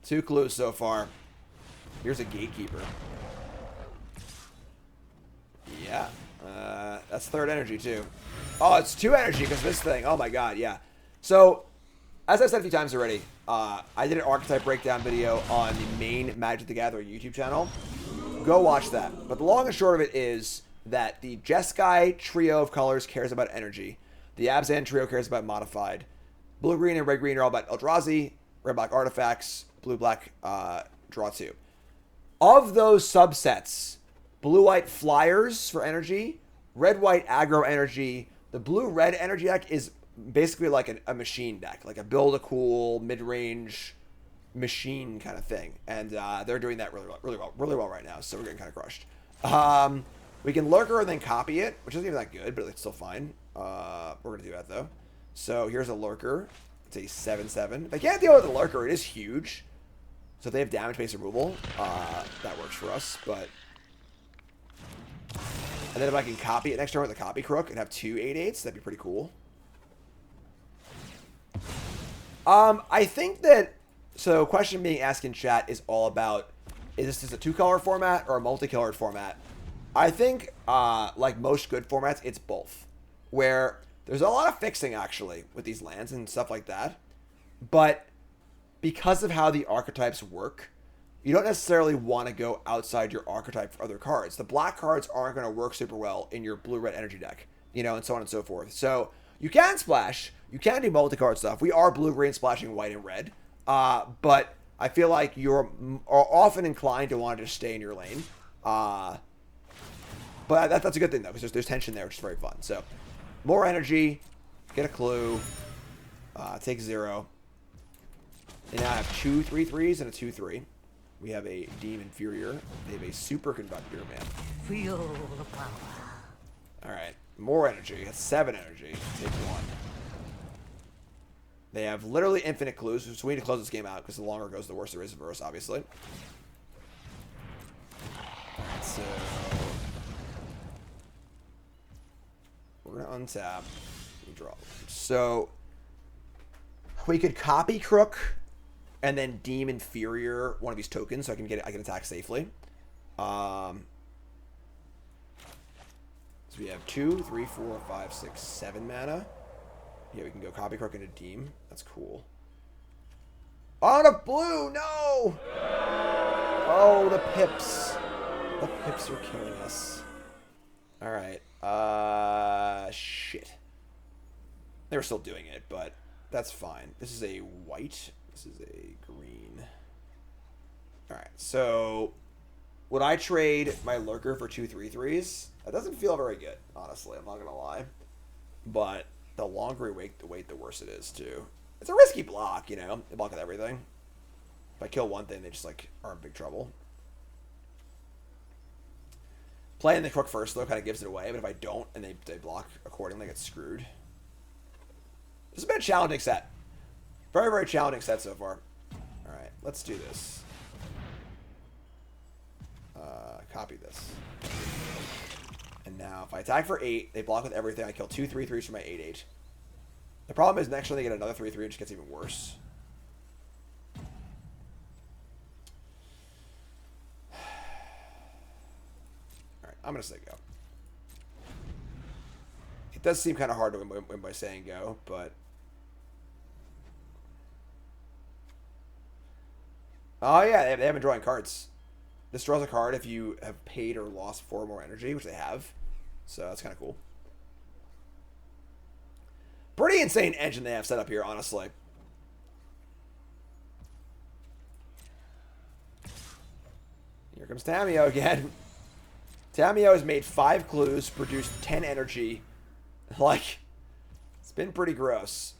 S2: Two clues so far. Here's a Gatekeeper. Yeah. That's third energy, too. Oh, it's 2 energy because this thing. Oh, my God. Yeah. So, as I've said a few times already, I did an archetype breakdown video on the main Magic the Gathering YouTube channel. Go watch that. But the long and short of it is that the Jeskai trio of colors cares about energy. The Abzan trio cares about modified. Blue-green and red-green are all about Eldrazi. Red-black artifacts. Blue-black draw 2. Of those subsets, blue-white flyers for energy, red-white aggro energy, the blue-red energy deck is basically like a machine deck, like a build-a-cool, mid-range machine kind of thing. And they're doing that really well right now, so we're getting kind of crushed. We can Lurker and then copy it, which isn't even that good, but it's still fine. We're going to do that, though. So here's a Lurker. It's a 7/7. If I can't deal with the Lurker, it is huge. So if they have damage-based removal, that works for us, but... And then if I can copy it next turn with a Copy Crook and have 2 8/8s, that'd be pretty cool. I think that... So, question being asked in chat is all about, is this just a 2-color format or a multicolored format? I think, like most good formats, it's both. Where there's a lot of fixing, actually, with these lands and stuff like that. But because of how the archetypes work, you don't necessarily want to go outside your archetype for other cards. The black cards aren't going to work super well in your blue-red energy deck, you know, and so on and so forth. So, you can splash. You can do multicolored stuff. We are blue-green splashing white and red. But I feel like you're often inclined to want to just stay in your lane. But that's a good thing, though, because there's tension there, which is very fun. So, more energy. Get a clue. Take 0. And now I have 2 3/3s and a 2/3. We have a Demon Inferior. They have a Superconductor, man.
S7: Feel the power.
S2: Alright. More energy. That's 7 energy. Take 1. They have literally infinite clues, so we need to close this game out, because the longer it goes, the worse there is for us, obviously. Alright, so... we're going to untap. We draw. So... we could copy Crook, and then deem Inferior one of these tokens, so I can attack safely. So we have 2, 3, 4, 5, 6, 7 mana. Yeah, we can go Copy Crook into Deem. That's cool. On a blue! No! Oh, the pips. The pips are killing us. Alright. Shit. They were still doing it, but that's fine. This is a white. This is a green. Alright, so... would I trade my Lurker for 2 3/3s? That doesn't feel very good, honestly. I'm not gonna lie. But... the longer we wait, the worse it is, too. It's a risky block, you know? They block with everything. If I kill one thing, they just, like, are in big trouble. Playing the Crook first, though, kind of gives it away. But if I don't, and they block accordingly, I get screwed. This has been a challenging set. Very, very challenging set so far. Alright, let's do this. Copy this. And now, if I attack for 8, they block with everything. I kill 2 3/3s for my 8/8. The problem is, next turn they get another 3/3, it just gets even worse. Alright, I'm going to say go. It does seem kind of hard to win by saying go, but... oh, yeah, they have been drawing cards. This draws a card if you have paid or lost 4 more energy, which they have. So that's kind of cool. Pretty insane engine they have set up here, honestly. Here comes Tamio again. Tamio has made 5 clues, produced 10 energy. Like, it's been pretty gross.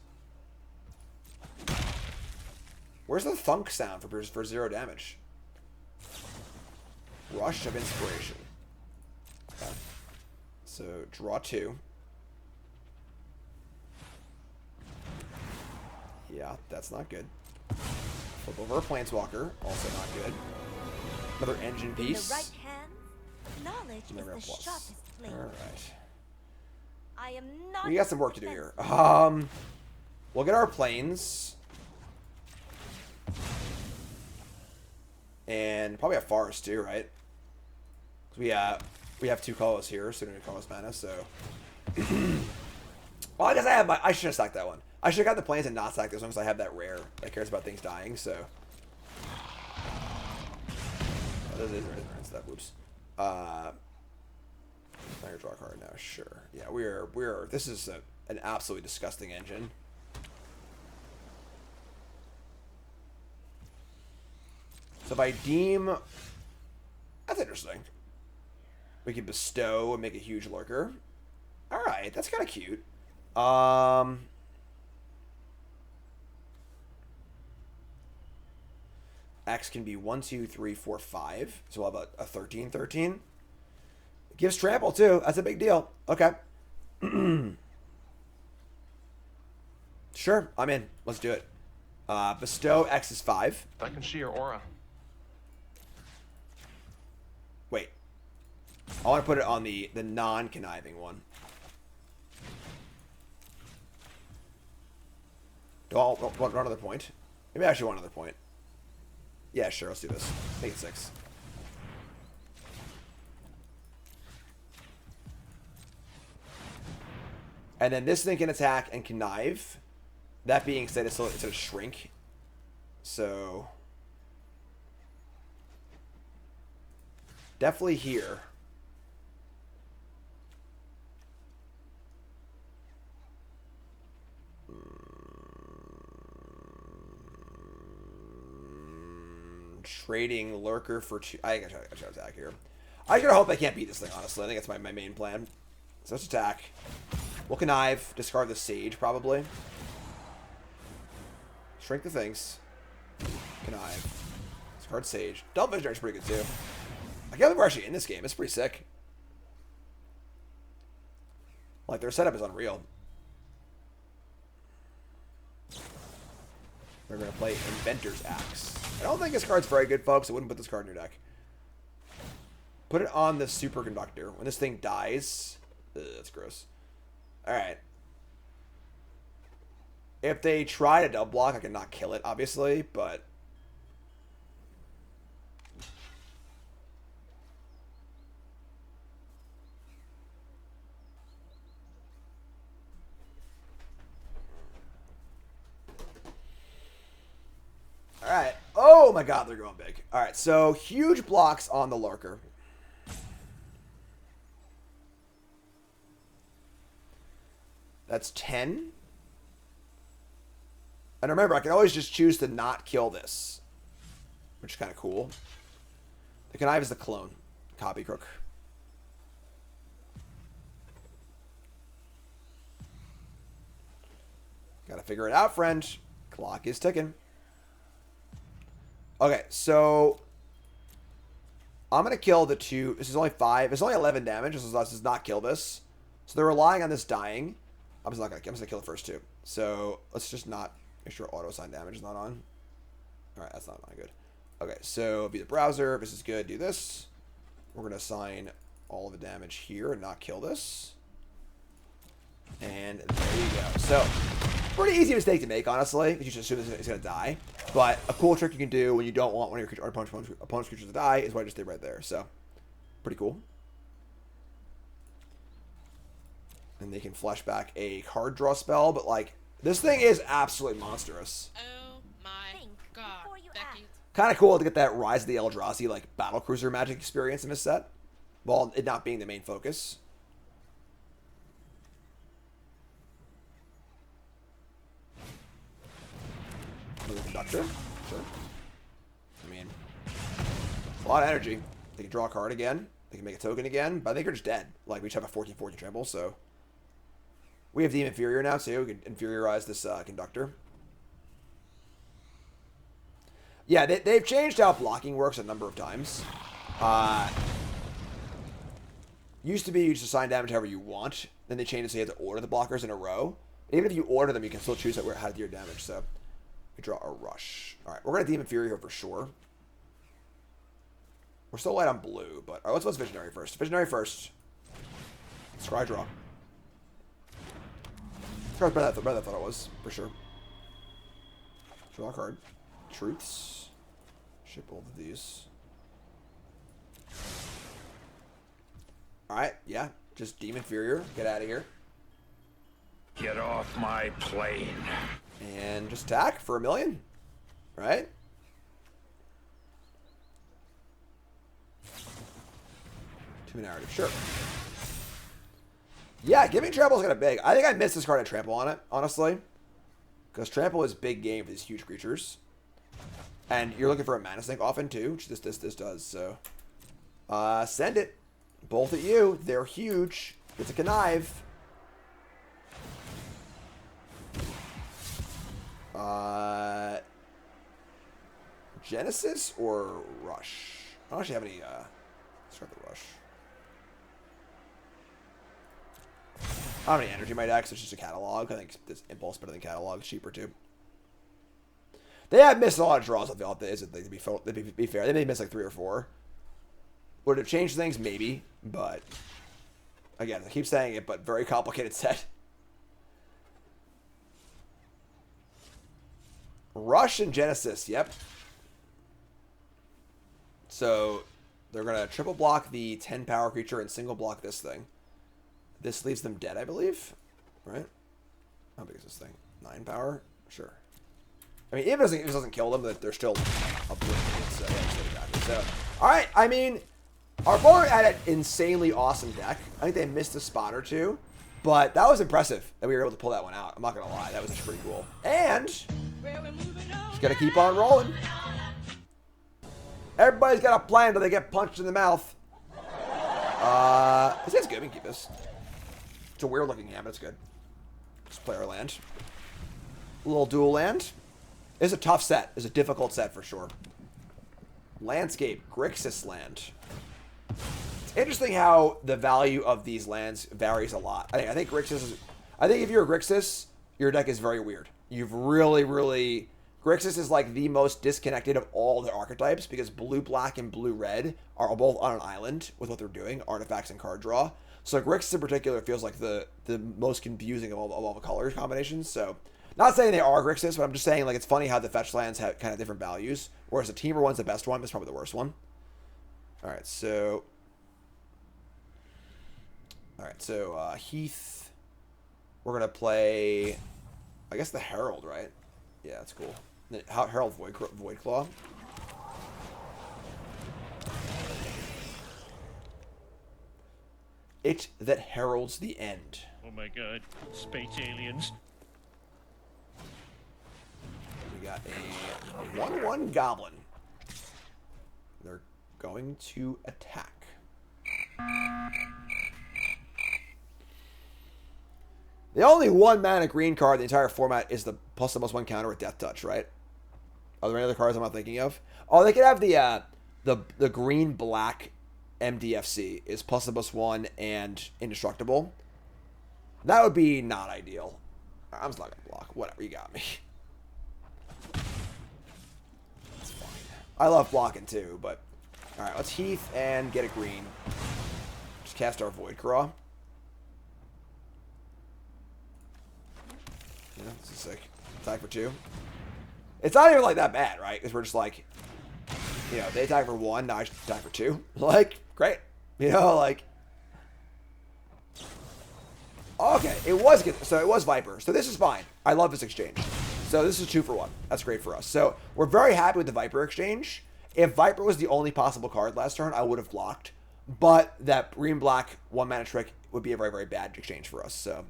S2: Where's the thunk sound for 0 damage? Rush of Inspiration. Okay. So, draw 2. Yeah, that's not good. Flip over a Planeswalker. Also not good. Another engine piece.
S7: In the right hand, knowledge
S2: Never
S7: is the
S2: plus.
S7: sharpest blade.
S2: Alright.
S7: I am not.
S2: We got some work to do here. We'll get our planes. And probably a forest too, right? We have 2 colors here, so we don't need colors mana, so. Well, I guess I should have stacked that one. I should have got the planes and not stacked this one because I have that rare that cares about things dying, so. Oh, this is that. Whoops. Now you draw a card now. Sure. Yeah, we're. This is an absolutely disgusting engine. So if I deem, that's interesting. We can bestow and make a huge lurker. All right, that's kind of cute. X can be 1, 2, 3, 4, 5. So we'll have a 13, 13. It gives trample too. That's a big deal. Okay. Sure, I'm in. Let's do it. Bestow X is 5.
S8: I can see your aura.
S2: Wait. I want to put it on the non-conniving one. Do I want another point? Maybe I actually want another point. Yeah, sure, let's do this. Make it 6. And then this thing can attack and connive. That being said, it's a shrink. So definitely here. Trading lurker for 2. I gotta try to attack here. I gotta hope I can't beat this thing, honestly. I think that's my main plan. So let's attack. We'll connive. Discard the sage, probably. Shrink the things. Connive. Discard sage. Double Visionary is pretty good, too. I can't believe we're actually in this game. It's pretty sick. Like, their setup is unreal. They're going to play Inventor's Axe. I don't think this card's very good, folks. I wouldn't put this card in your deck. Put it on the Superconductor. When this thing dies... Ugh, that's gross. Alright. If they try to double block, I can not kill it, obviously, but... Alright. Oh my god, they're going big. Alright, so huge blocks on the lurker. That's 10. And remember, I can always just choose to not kill this, which is kind of cool. The connive is the clone. Copy crook. Gotta figure it out, friend. Clock is ticking. Okay, so I'm gonna kill the 2. This is only 5. It's only 11 damage. This does not kill this. So they're relying on this dying. I'm just gonna kill the first 2. So let's just not make sure auto assign damage is not on. All right, that's not good. Okay, so be the browser. This is good. Do this. We're gonna assign all of the damage here and not kill this. And there you go. So pretty easy mistake to make, honestly. You just assume it's gonna die. But a cool trick you can do when you don't want one of your opponent's creatures to die is what I just did right there. So pretty cool. And they can flash back a card draw spell, but like this thing is absolutely monstrous.
S9: Oh my god, Becky.
S2: Kind of cool to get that Rise of the Eldrazi, like, Battlecruiser Magic experience in this set. While it not being the main focus. Another Conductor. Sure. I mean, a lot of energy. They can draw a card again. They can make a token again. But I think they're just dead. Like, we just have a 14/14 trample, so... We have the Inferior now, too. We can inferiorize this Conductor. Yeah, they've changed how blocking works a number of times. Used to be you just assign damage however you want. Then they changed it so you have to order the blockers in a row. And even if you order them, you can still choose how to do your damage. So, we draw a Rush. Alright, we're going to Demon Fury here for sure. We're still light on blue, but... Alright, let's Visionary first. Visionary first. Scry draw. Scry's better than I thought it was, for sure. Draw a card. Truths. Ship both of these. Alright, yeah. Just Demon Inferior. Get out of here.
S4: Get off my plane.
S2: And just attack for $1 million. Right? Two narrative, sure. Yeah, giving Trample is kind of big. I think I missed this card at Trample on it, honestly. Because Trample is big game for these huge creatures. And you're looking for a mana sink often too, which this does, so. Send it. Both at you. They're huge. It's a connive. Genesis or Rush? I don't actually have any, let's start the Rush. I don't have any energy in my deck, so it's just a catalog. I think this Impulse better than catalog. It's cheaper too. They have missed a lot of draws off the offset, isn't they? To be fair, they may miss like 3 or 4. Would it have changed things? Maybe, but again, I keep saying it, but very complicated set. Rush and Genesis, yep. So they're gonna triple block the 10 power creature and single block this thing. This leaves them dead, I believe. Right? How big is this thing? 9 power? Sure. I mean, if it doesn't kill them, they're still obliterated. So, yeah, exactly. So, alright, I mean, our opponent had an insanely awesome deck. I think they missed a spot or two. But that was impressive that we were able to pull that one out. I'm not going to lie. That was actually pretty cool. And just got to keep on rolling. Everybody's got a plan until they get punched in the mouth. This is good. We can keep this. It's a weird looking hand, but it's good. Just play our land. A little dual land. It's a tough set. It's a difficult set for sure. Landscape. Grixis land. It's interesting how the value of these lands varies a lot. I think Grixis is... I think if you're a Grixis, your deck is very weird. You've really... Grixis is like the most disconnected of all the archetypes because blue, black, and blue, red are both on an island with what they're doing, artifacts and card draw. So Grixis in particular feels like the most confusing of all the colors combinations. So, not saying they are Grixis, but I'm just saying like it's funny how the fetch lands have kind of different values. Whereas the Teamer one's the best one, it's probably the worst one. Alright, so Heath. We're gonna play, I guess, the Herald, right? Yeah, that's cool. Herald Voidclaw. It that heralds the end.
S5: Oh my god, space aliens.
S2: We got a 1/1 goblin. They're going to attack. The only 1 mana green card in the entire format is the +1/+1 counter with Death Touch, right? Are there any other cards I'm not thinking of? Oh, they could have the green black MDFC is +1/+1 and indestructible. That would be not ideal. I'm just not gonna block. Whatever, you got me. That's fine. I love blocking too, but alright, let's Heath and get a green. Just cast our Voidclaw. Yeah, this is sick. Attack for 2. It's not even like that bad, right? Because we're just like, you know, they attack for 1, now I should attack for 2. Like, great. You know, like. Okay, it was good. So it was Viper. So this is fine. I love this exchange. So this is 2 for 1. That's great for us. So we're very happy with the Viper exchange. If Viper was the only possible card last turn, I would have blocked. But that green-black 1-mana trick would be a very, very bad exchange for us. So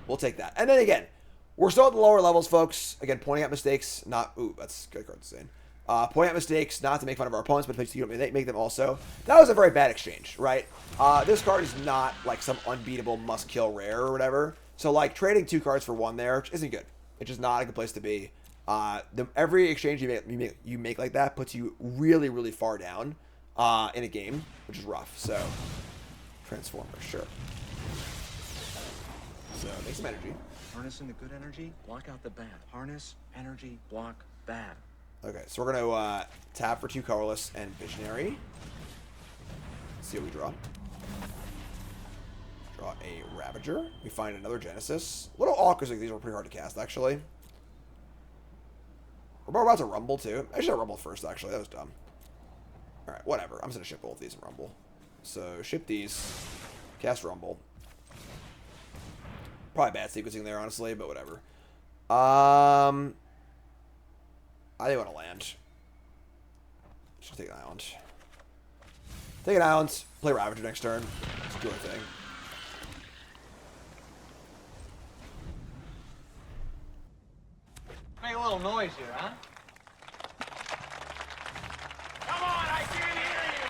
S2: we'll take that. And then again, we're still at the lower levels, folks. Again, pointing out mistakes, not... Ooh, that's a good card to say. Pointing out mistakes, not to make fun of our opponents, but to make them also. That was a very bad exchange, right? This card is not like some unbeatable must-kill rare or whatever. So, like, trading 2 cards for 1 there isn't good. It's just not a good place to be. Every exchange you make like that puts you really, really far down in a game, which is rough. So, Transformer, sure. So, make some energy.
S8: Harnessing the good energy, block out the bad. Harness, energy, block, bad.
S2: Okay, so we're going to tap for 2 colorless and visionary. Let's see what we draw. Draw a Ravager. We find another Genesis. A little awkward because these were pretty hard to cast, actually. We're about to Rumble, too. I should have Rumble first, actually. That was dumb. Alright, whatever. I'm just going to ship both these and Rumble. So, ship these. Cast Rumble. Probably bad sequencing there, honestly, but whatever. I think I want to land. Just take an island. Take an island. Play Ravager next turn. Just do our thing.
S6: Make a little noise here, huh?
S3: Come on, I can't hear you!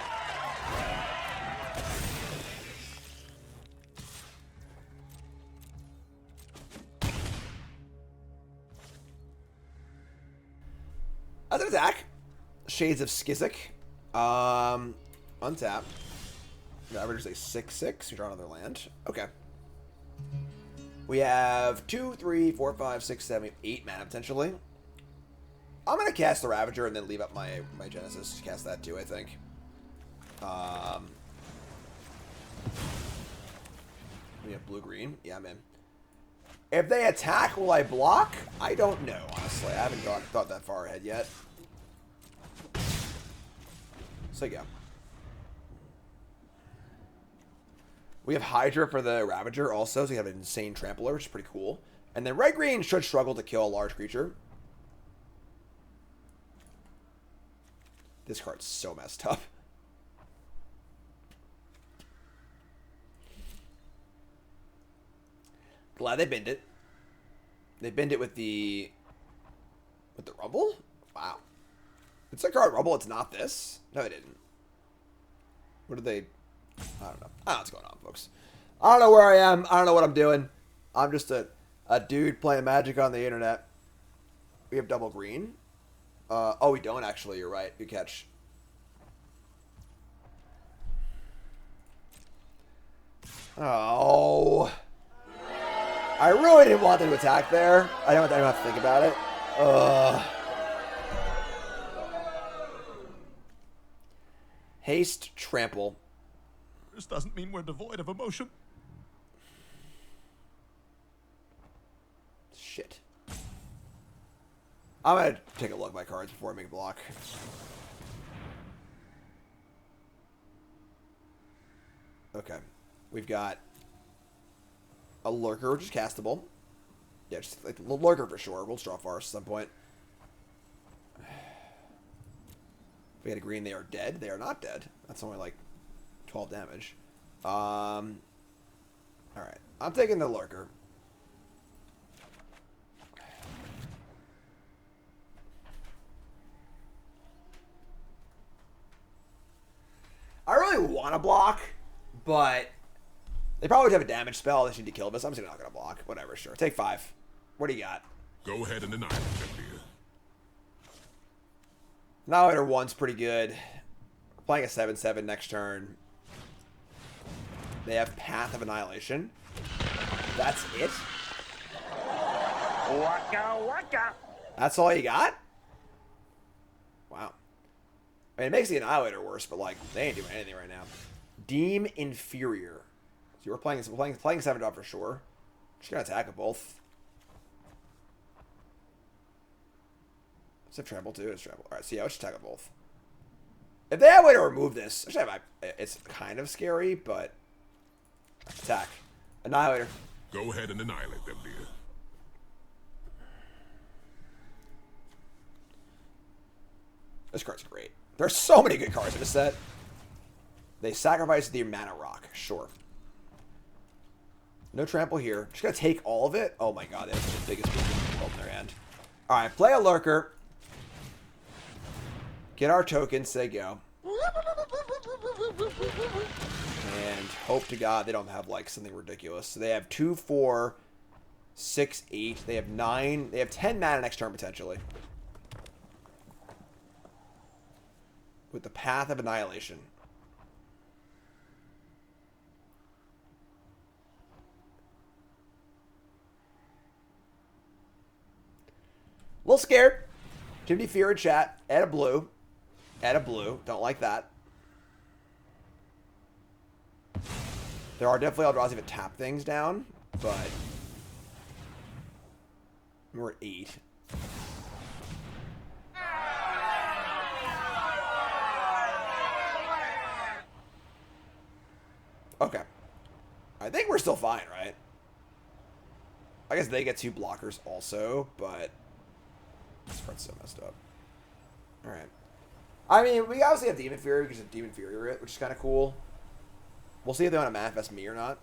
S2: As an attack, Shades of Skizzik. Untap. Ravager's a 6/6. We draw another land. Okay. We have 2, 3, 4, 5, 6, 7, 8 mana potentially. I'm gonna cast the Ravager and then leave up my Genesis to cast that too, I think. We have blue-green. Yeah, I'm in. If they attack, will I block? I don't know, honestly. I haven't thought that far ahead yet. So, yeah. We have Hydra for the Ravager also, so we have an insane Trampler, which is pretty cool. And then red-green should struggle to kill a large creature. This card's so messed up. Glad they binned it. They binned it with the Rumble? Wow. It's a card Rumble, it's not this. No, they didn't. What did they... I don't know. I don't know what's going on, folks. I don't know where I am. I don't know what I'm doing. I'm just a dude playing Magic on the internet. We have double green. Oh, we don't actually. You're right. Good catch. Oh. I really didn't want them to attack there. I don't have to think about it. Haste, trample.
S1: This doesn't mean we're devoid of emotion.
S2: Shit. I'm going to take a look at my cards before I make a block. Okay. We've got a Lurker, which is castable. Yeah, just like a Lurker for sure. We'll draw Forest at some point. We had a green, they are dead. They are not dead. That's only like 12 damage. Alright. I'm taking the Lurker. I really want to block, but they probably would have a damage spell. They need to kill this. I'm just not going to block. Whatever, sure. Take 5. What do you got?
S9: Go ahead and deny it, dear.
S2: Annihilator 1's pretty good. We're playing a 7/7 next turn. They have Path of Annihilation. That's it?
S4: Waka waka.
S2: That's all you got? Wow. I mean, it makes the Annihilator worse, but like they ain't doing anything right now. Deem Inferior. So we're playing 7-drop for sure. Just gonna attack them both. Does it trample too? It's trample. Alright, so yeah, let's attack them both. If they have a way to remove this, it's kind of scary, but attack. Annihilator.
S9: Go ahead and annihilate them, dear.
S2: This card's great. There's so many good cards in this set. They sacrifice the mana rock. Sure. No trample here. Just gonna take all of it. Oh my god, they have the biggest beacon in the world in their hand. Alright, play a lurker. Get our tokens, say go. And hope to god they don't have like something ridiculous. So they have 2, 4, 6, 8. They have 9. They have 10 mana next turn potentially. With the Path of Annihilation. A little scared. Too many fear in chat. Add a blue. Add a blue. Don't like that. There are definitely Eldrazi that tap things down, but we're at 8. Okay. I think we're still fine, right? I guess they get 2 blockers also, but this card's so messed up. Alright. I mean, we obviously have Demon Fury because of Demon Fury, which is kind of cool. We'll see if they want to manifest me or not.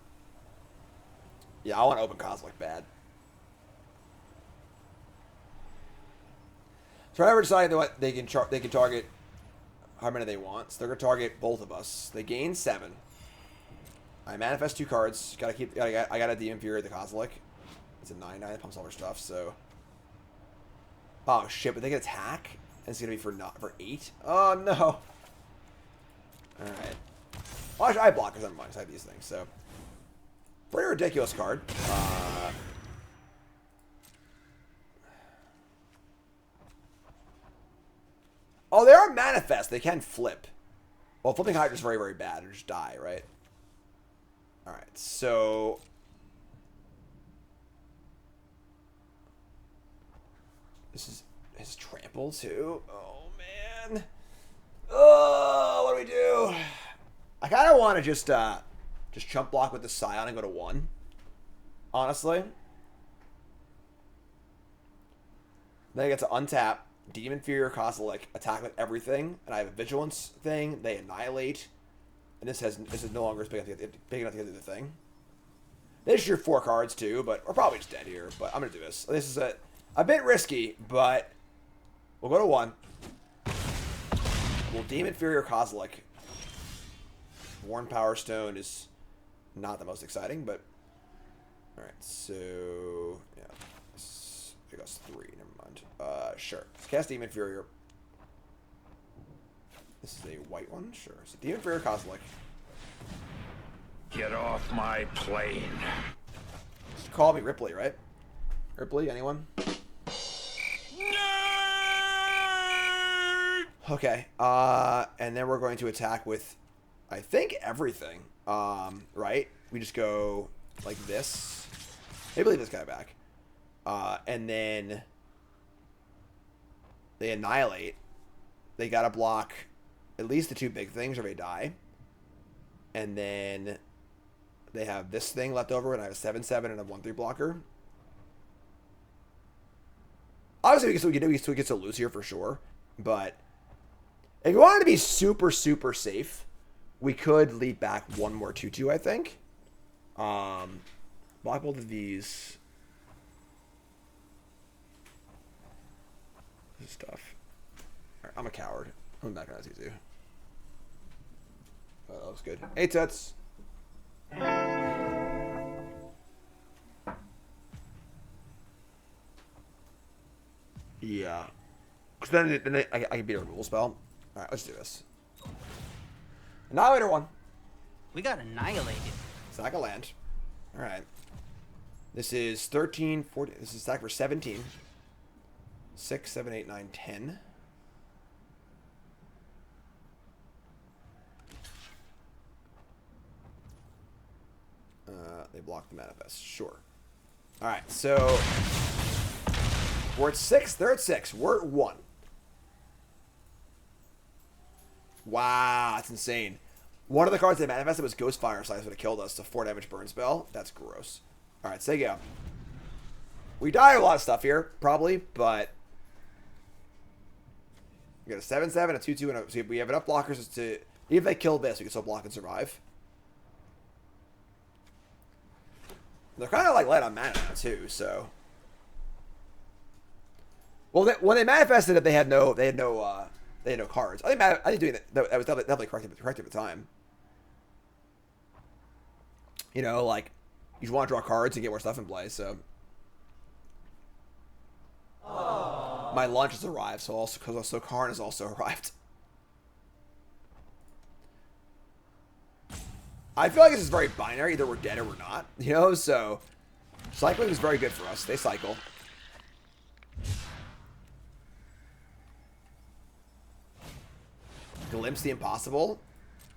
S2: Yeah, I want to open Cosmic bad. So whenever deciding what they can target how many they want. So they're gonna target both of us. They gain 7. I manifest 2 cards. I got a Demon Fury the Cosmic. It's a 9/9 that pumps all our stuff. So, oh shit! But they can attack, and it's gonna be for 8. Oh no! All right. Well, actually, I have blockers. Never mind. I have these things. So, pretty ridiculous card. Oh, they are manifest. They can flip. Well, flipping Hydra is very, very bad. Or just die, right? All right. So. This is his trample too. Oh man. Oh, what do we do? I kind of want to just chump block with the Scion and go to 1. Honestly. Then I get to untap Demon Fury or Cosmic, attack with everything, and I have a Vigilance thing. They annihilate, and this is no longer big enough to get the thing. They just drew 4 cards too, but we're probably just dead here. But I'm gonna do this. This is a bit risky, but we'll go to 1. We'll Demon Fury or Cosmic. Worn Power Stone is not the most exciting, but alright, so yeah. It goes 3, never mind. Sure. Let's cast Demon Fury. This is a white one? Sure. So Demon Fury or Cosmic.
S4: Get off my plane.
S2: Just call me Ripley, right? Ripley, anyone? Okay, and then we're going to attack with, I think, everything, right? We just go like this. Maybe leave this guy back. And then they annihilate. They gotta block at least the 2 big things or they die. And then they have this thing left over, and I have a 7/7 and a 1/3 blocker. Obviously, we get to lose here for sure, but if you wanted to be super, super safe, we could lead back 1 more 2/2, I think. Block both of these. This is tough. Right, I'm a coward. I'm not gonna ask you to. Oh, that looks good. 8 sets. Yeah. Because then I can beat a removal spell. Alright, let's do this. Annihilator 1.
S10: We got annihilated.
S2: Sack a land. Alright. This is 13, 14. This is stack for 17. 6, 7, 8, 9, 10. They block the manifest. Sure. Alright, so we're at 6. They're at 6. We're at 1. Wow, that's insane. One of the cards they manifested was Ghost Fire Slice, would have killed us. A 4 damage burn spell. That's gross. Alright, say go. We die a lot of stuff here, probably, but We got a 7/7, a 2/2, and a... So we have enough blockers to... Even if they kill this, we can still block and survive. They're kind of like light on mana now, too, so... Well, when they manifested it, they had no cards. I think doing that was definitely correct at the time. You know, like, you just want to draw cards and get more stuff in play, so... My lunch has arrived, so Karn has also arrived. I feel like this is very binary. Either we're dead or we're not. You know, so... Cycling is very good for us. They cycle. Glimpse the impossible.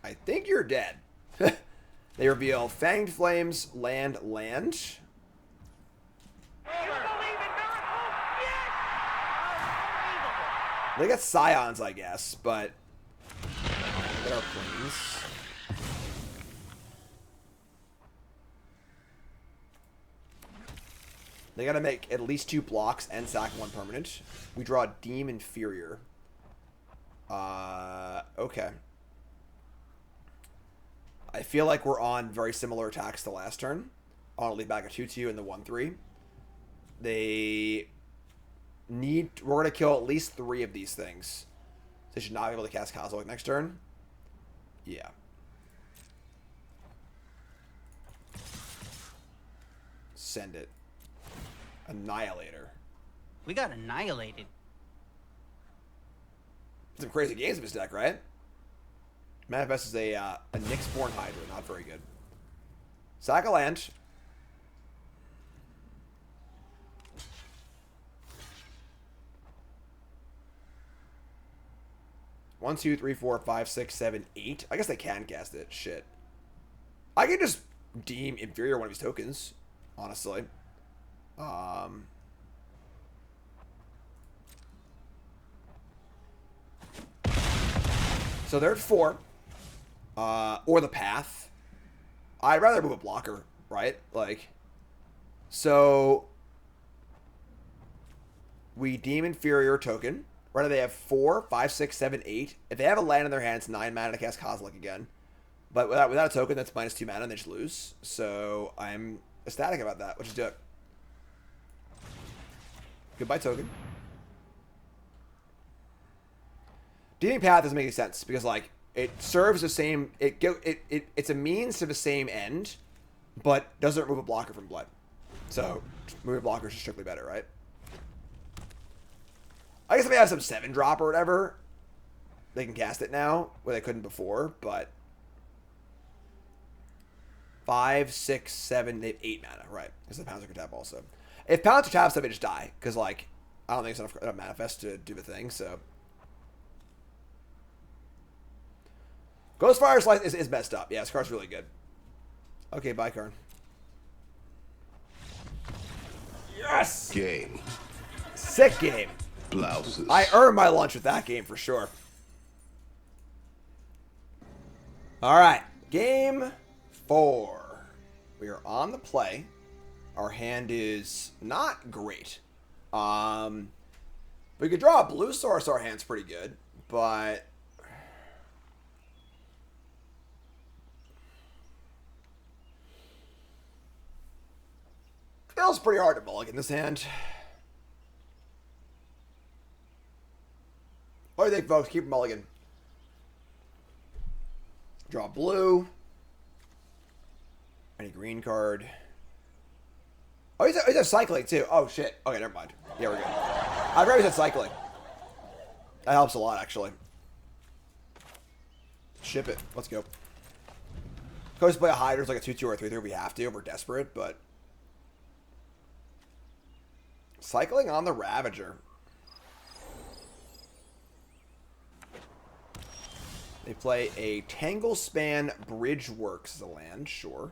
S2: I think you're dead. They reveal Fanged Flames, land. They got Scions, I guess, but there are planes. They gotta make at least 2 blocks and sack 1 permanent. We draw Deem Inferior. Okay. I feel like we're on very similar attacks to last turn. I want to leave back a 2/2 and the 1/3. We're going to kill at least 3 of these things. They should not be able to cast Kozilek next turn. Yeah. Send it. Annihilator.
S10: We got annihilated.
S2: Some crazy games in this deck, right? Manifest is a Nyxborn Hydra. Not very good. Sack a land. One, 2, 3, 4, 5, 6, 7, 8. I guess they can cast it. Shit. I can just deem inferior one of these tokens, honestly. So they're at 4. Or the path. I'd rather move a blocker, right? Like, so we deem inferior token. Right now they have 4, 5, 6, 7, 8. If they have a land in their hands, 9 mana to cast Kozilek again. But without a token, that's -2 mana and they just lose. So I'm ecstatic about that. Let's just do it. Goodbye token. Deeming path doesn't make any sense because like it serves the same. It's a means to the same end, but doesn't remove a blocker from blood. So moving blockers is strictly better, right? I guess if they have some 7-drop or whatever, they can cast it now where they couldn't before. But 5, 6, 7, they have 8 mana, right? Because the Pouncer can tap also. If Pouncer taps them, they just die because like I don't think it's enough manifest to do the thing. So. Ghostfire Slice is messed up. Yeah, this card's really good. Okay, bye, Karn. Yes!
S4: Game.
S2: Sick game.
S4: Blouses.
S2: I earned my lunch with that game for sure. Alright, game 4. We are on the play. Our hand is not great. We could draw a blue source, our hand's pretty good, but... Feels pretty hard to mulligan this hand. What do you think, folks? Keep mulligan. Draw blue. Any green card. Oh, he's a cycling too. Oh shit. Okay, never mind. Yeah, we're good. I've already said cycling. That helps a lot, actually. Ship it. Let's go. Could always play a Hydra, like a 2/2 or a 3/3 if we have to. We're desperate, but. Cycling on the Ravager. They play a Tanglespan Bridgeworks as a land, sure.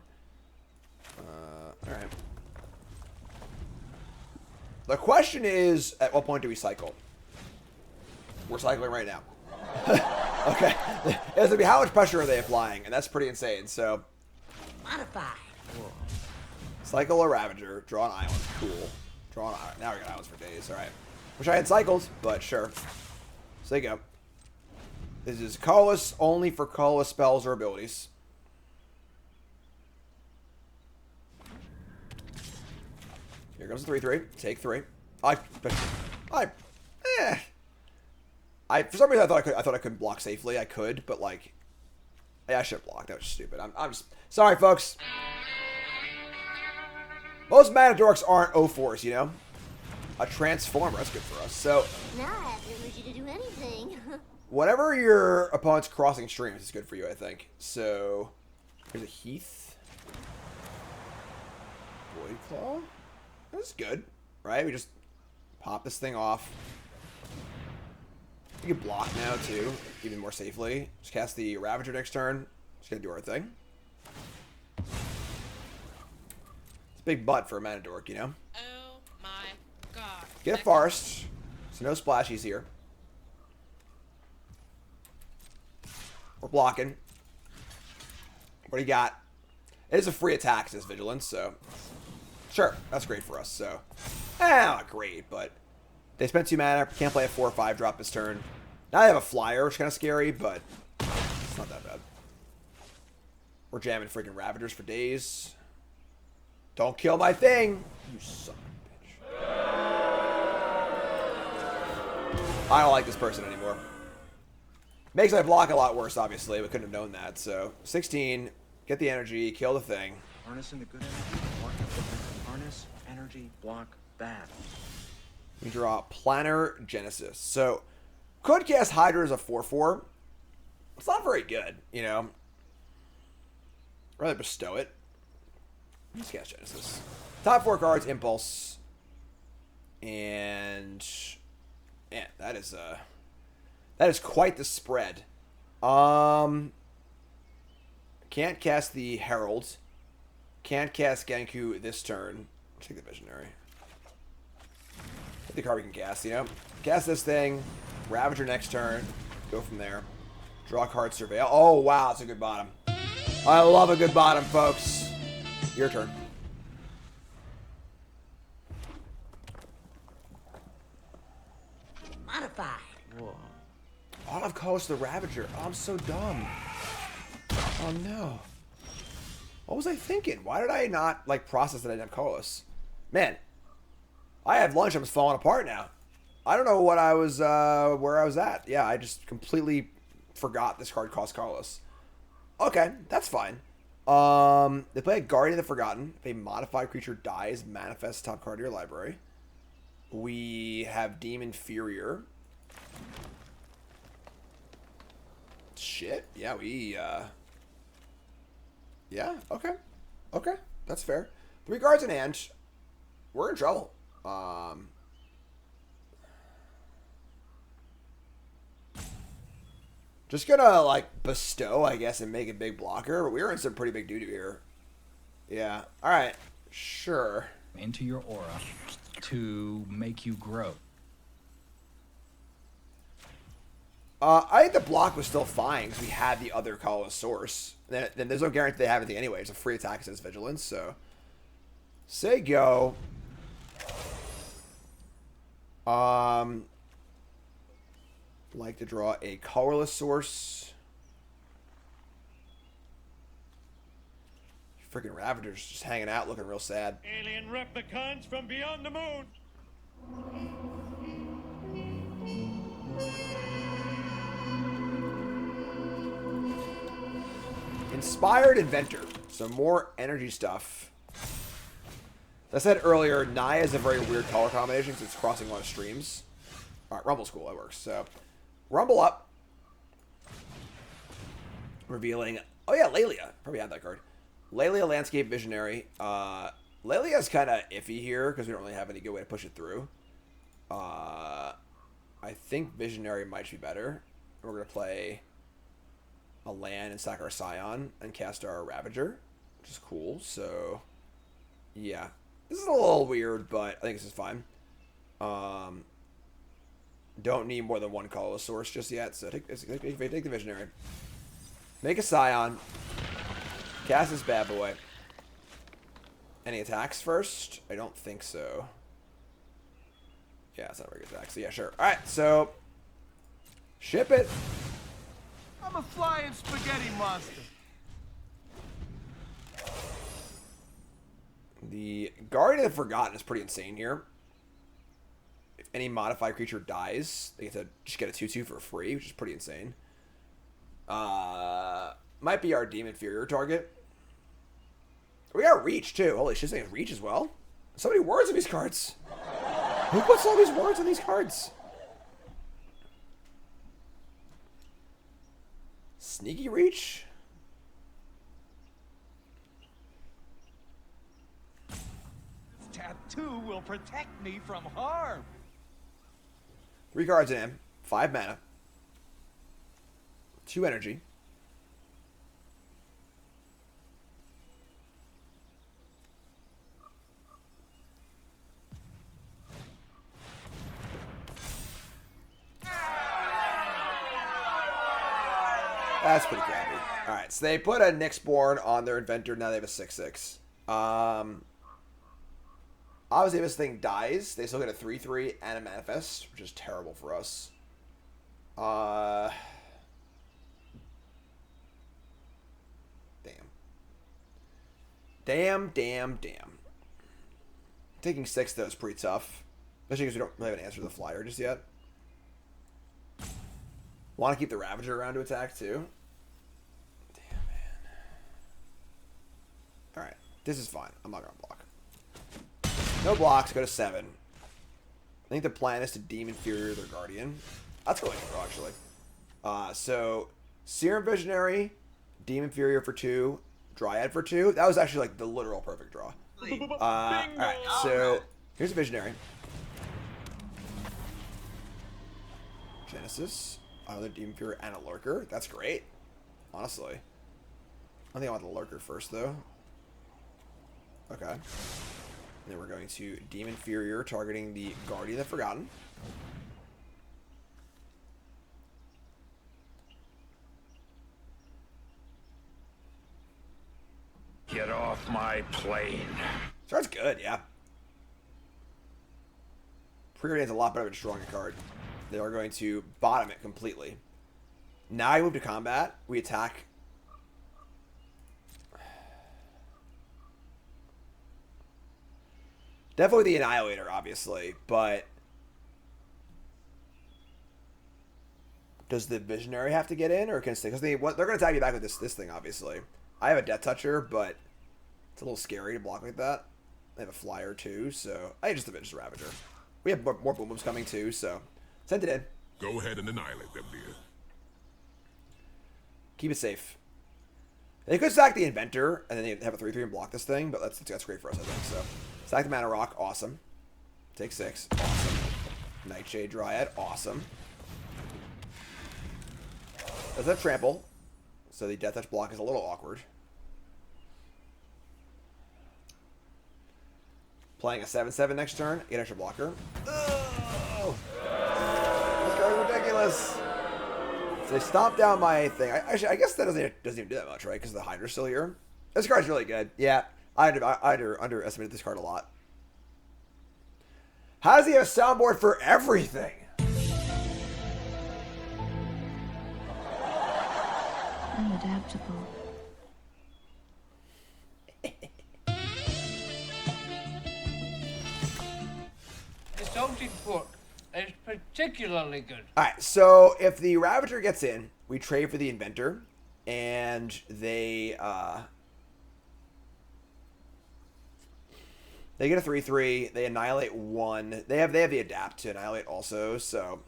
S2: Alright. The question is, at what point do we cycle? We're cycling right now. Okay. It's going to be how much pressure are they applying, and that's pretty insane, so.
S7: Modify.
S2: Cycle a Ravager, draw an island, cool. Draw an island. Now we got islands for days, alright. Wish I had cycles, but sure. So there you go. This is colorless only for colorless spells or abilities. Here goes the 3/3. Take 3. For some reason I thought I couldn't block safely. I could, but like, yeah, I should have blocked. That was stupid. I'm just sorry, folks. Most mana dorks aren't O4s, you know. A transformer, that's good for us. So
S11: now I have the energy to do anything.
S2: whenever your opponent's crossing streams, it's good for you, I think. So here's a Heath. Void Claw. That's good, right? We just pop this thing off. We can block now, too, even more safely. Just cast the Ravager next turn. Just gonna do our thing. It's a big butt for a mana dork, you know?
S12: Oh my god.
S2: Get a Forest. So no splashies here. We're blocking. What do you got? It is a free attack, it says Vigilance, so... Sure, that's great for us, so... not great, but... They spent 2 mana, can't play a 4 or 5 drop this turn. Now they have a flyer, which is kind of scary, but... It's not that bad. We're jamming freaking Ravagers for days. Don't kill my thing! You son of a bitch. I don't like this person anymore. Makes my block a lot worse, obviously. We couldn't have known that, so... 16, get the energy, kill the thing.
S8: Harnessing the good energy, block out the bad. Harness, energy, block, bad.
S2: We draw Planner Genesis. So, could cast Hydra as a 4/4. It's not very good, you know. Rather bestow it. Let's cast Genesis. Top 4 cards, Impulse. And... man, that is quite the spread. Can't cast the Herald. Can't cast Genku this turn. Take the Visionary. The card we can cast, you know? Cast this thing. Ravager next turn. Go from there. Draw card, Surveil. Oh, wow, that's a good bottom. I love a good bottom, folks. Your turn.
S11: Modified.
S2: Whoa. I don't have colors to the Ravager. Oh, I'm so dumb. Oh, no. What was I thinking? Why did I not, like, process that I didn't have colorless? Man. I have lunch. I'm just falling apart now. I don't know what I was, where I was at. Yeah, I just completely forgot this card costs colorless. Okay, that's fine. They play a Guardian of the Forgotten. If a modified creature dies, manifest top card of your library. We have Demon Inferior. Shit. Yeah, we, yeah, okay. Okay, that's fair. 3 cards in hand. We're in trouble. Just gonna, like, bestow, I guess, and make a big blocker. But we're in some pretty big doo-doo here. Yeah. Alright. Sure.
S13: Into your aura to make you grow.
S2: I think the block was still fine because we had the other colorless source. Then there's no guarantee they have anything anyway. It's a free attack, it says Vigilance, so... Say go. Like to draw a colorless source. Freaking Ravagers just hanging out, looking real sad.
S5: Alien replicants from beyond the moon.
S2: Inspired Inventor. So more energy stuff. As I said earlier, Naya is a very weird color combination because it's crossing a lot of streams. Alright, Rumble's cool, that works. So, Rumble up. Revealing... oh yeah, Lelia. Probably had that card. Lelia Landscape Visionary. Lelia's kind of iffy here because we don't really have any good way to push it through. I think Visionary might be better. We're going to play a land and sack our Scion and cast our Ravager, which is cool. So, yeah. This is a little weird, but I think this is fine. Don't need more than one colorless source just yet, so take the Visionary. Make a Scion. Cast this bad boy. Any attacks first? I don't think so. Yeah, it's not a very good attack, so yeah, sure. Alright, so... ship it.
S3: I'm a flying spaghetti monster.
S2: The Guardian of the Forgotten is pretty insane here. If any modified creature dies, they get to just get a 2/2 for free, which is pretty insane. Might be our Demon Inferior target. We got Reach, too. Holy shit, they have Reach as well. So many words on these cards. Who puts all these words on these cards? Sneaky Reach?
S5: This tattoo will protect me from harm.
S2: 3 cards in, 5 mana, 2 energy. That's pretty crappy. Alright, so they put a Nyxborn on their Inventor, now they have a 6/6. Obviously, if this thing dies, they still get a 3/3 and a Manifest, which is terrible for us. Damn. Taking 6, though, is pretty tough. Especially because we don't really have an answer to the Flyer just yet. Want to keep the Ravager around to attack, too. Damn, man. Alright, this is fine. I'm not going to block. No blocks, go to 7. I think the plan is to Demon Inferior their Guardian. That's really cool, actually. So, Serum Visionary, Demon Inferior for 2, Dryad for 2. That was actually like the literal perfect draw. Alright, so here's a Visionary. Genesis, another Demon Inferior, and a Lurker. That's great, honestly. I think I want the Lurker first, though. Okay. And then we're going to Demon Inferior, targeting the Guardian of the Forgotten.
S4: Get off my plane.
S2: So that's good, yeah. Preordain's a lot better than drawing a card. They are going to bottom it completely. Now I move to combat. We attack. Definitely the Annihilator, obviously, but does the Visionary have to get in, or can it stay? Because they're going to attack you back with this thing, obviously. I have a Death Toucher, but it's a little scary to block like that. I have a Flyer, too, so I just avenge the Ravager. We have more Boom Booms coming, too, so send it in.
S9: Go ahead and annihilate them, dear.
S2: Keep it safe. They could sack the Inventor, and then they have a 3/3 and block this thing, but that's great for us, I think, so. Sack the Mana Rock, awesome. Take 6, awesome. Nightshade Dryad, awesome. Does have Trample, so the Death Touch block is a little awkward. Playing a 7/7 next turn, get extra blocker. Oh! This card is ridiculous! So they stomp down my thing. I guess that doesn't even do that much, right? Because the Hydra's still here. This card's really good. Yeah, I underestimated this card a lot. How does he have a soundboard for everything?
S11: I'm adaptable.
S6: The Salted Book is particularly good.
S2: Alright, so if the Ravager gets in, we trade for the Inventor, and they get a 3/3, they annihilate 1. They have the Adapt to annihilate also, so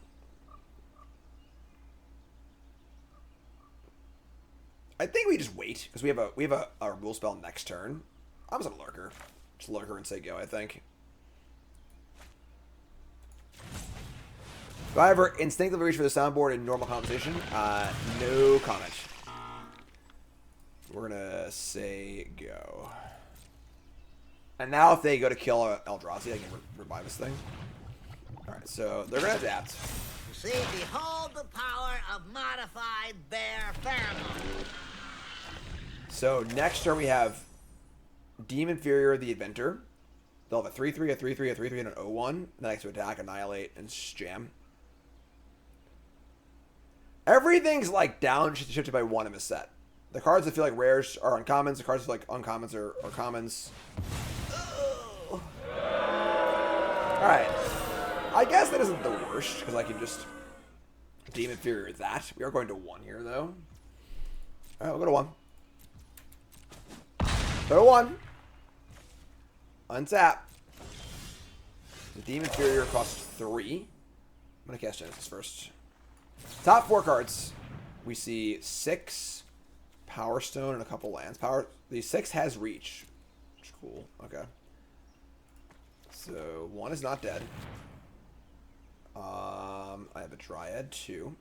S2: I think we just wait, because we have a rule spell next turn. I'm just gonna Lurker. Just Lurker and say go, I think. Do I ever instinctively reach for the soundboard in normal conversation? No comment. We're gonna say go. And now if they go to kill Eldrazi, I can revive this thing. Alright, so they're gonna adapt.
S14: See, behold the power of modified bear pheromone.
S2: So next turn we have Demon Inferior, the Inventor. They'll have a 3/3, a 3/3, a 3/3, and an 0/1. Then I get to attack, annihilate, and jam. Everything's like down shifted by 1 in this set. The cards that feel like rares are uncommons. The cards that feel like uncommons are commons. Alright. I guess that isn't the worst, because I can just deem inferior that. We are going to 1 here, though. Alright, we'll go to 1. Go to 1. Untap. The Demon Inferior costs 3. I'm going to cast Genesis first. Top 4 cards. We see 6 Power Stone and a couple lands. The 6 has reach. Which is cool. Okay. So 1 is not dead. I have a Dryad 2.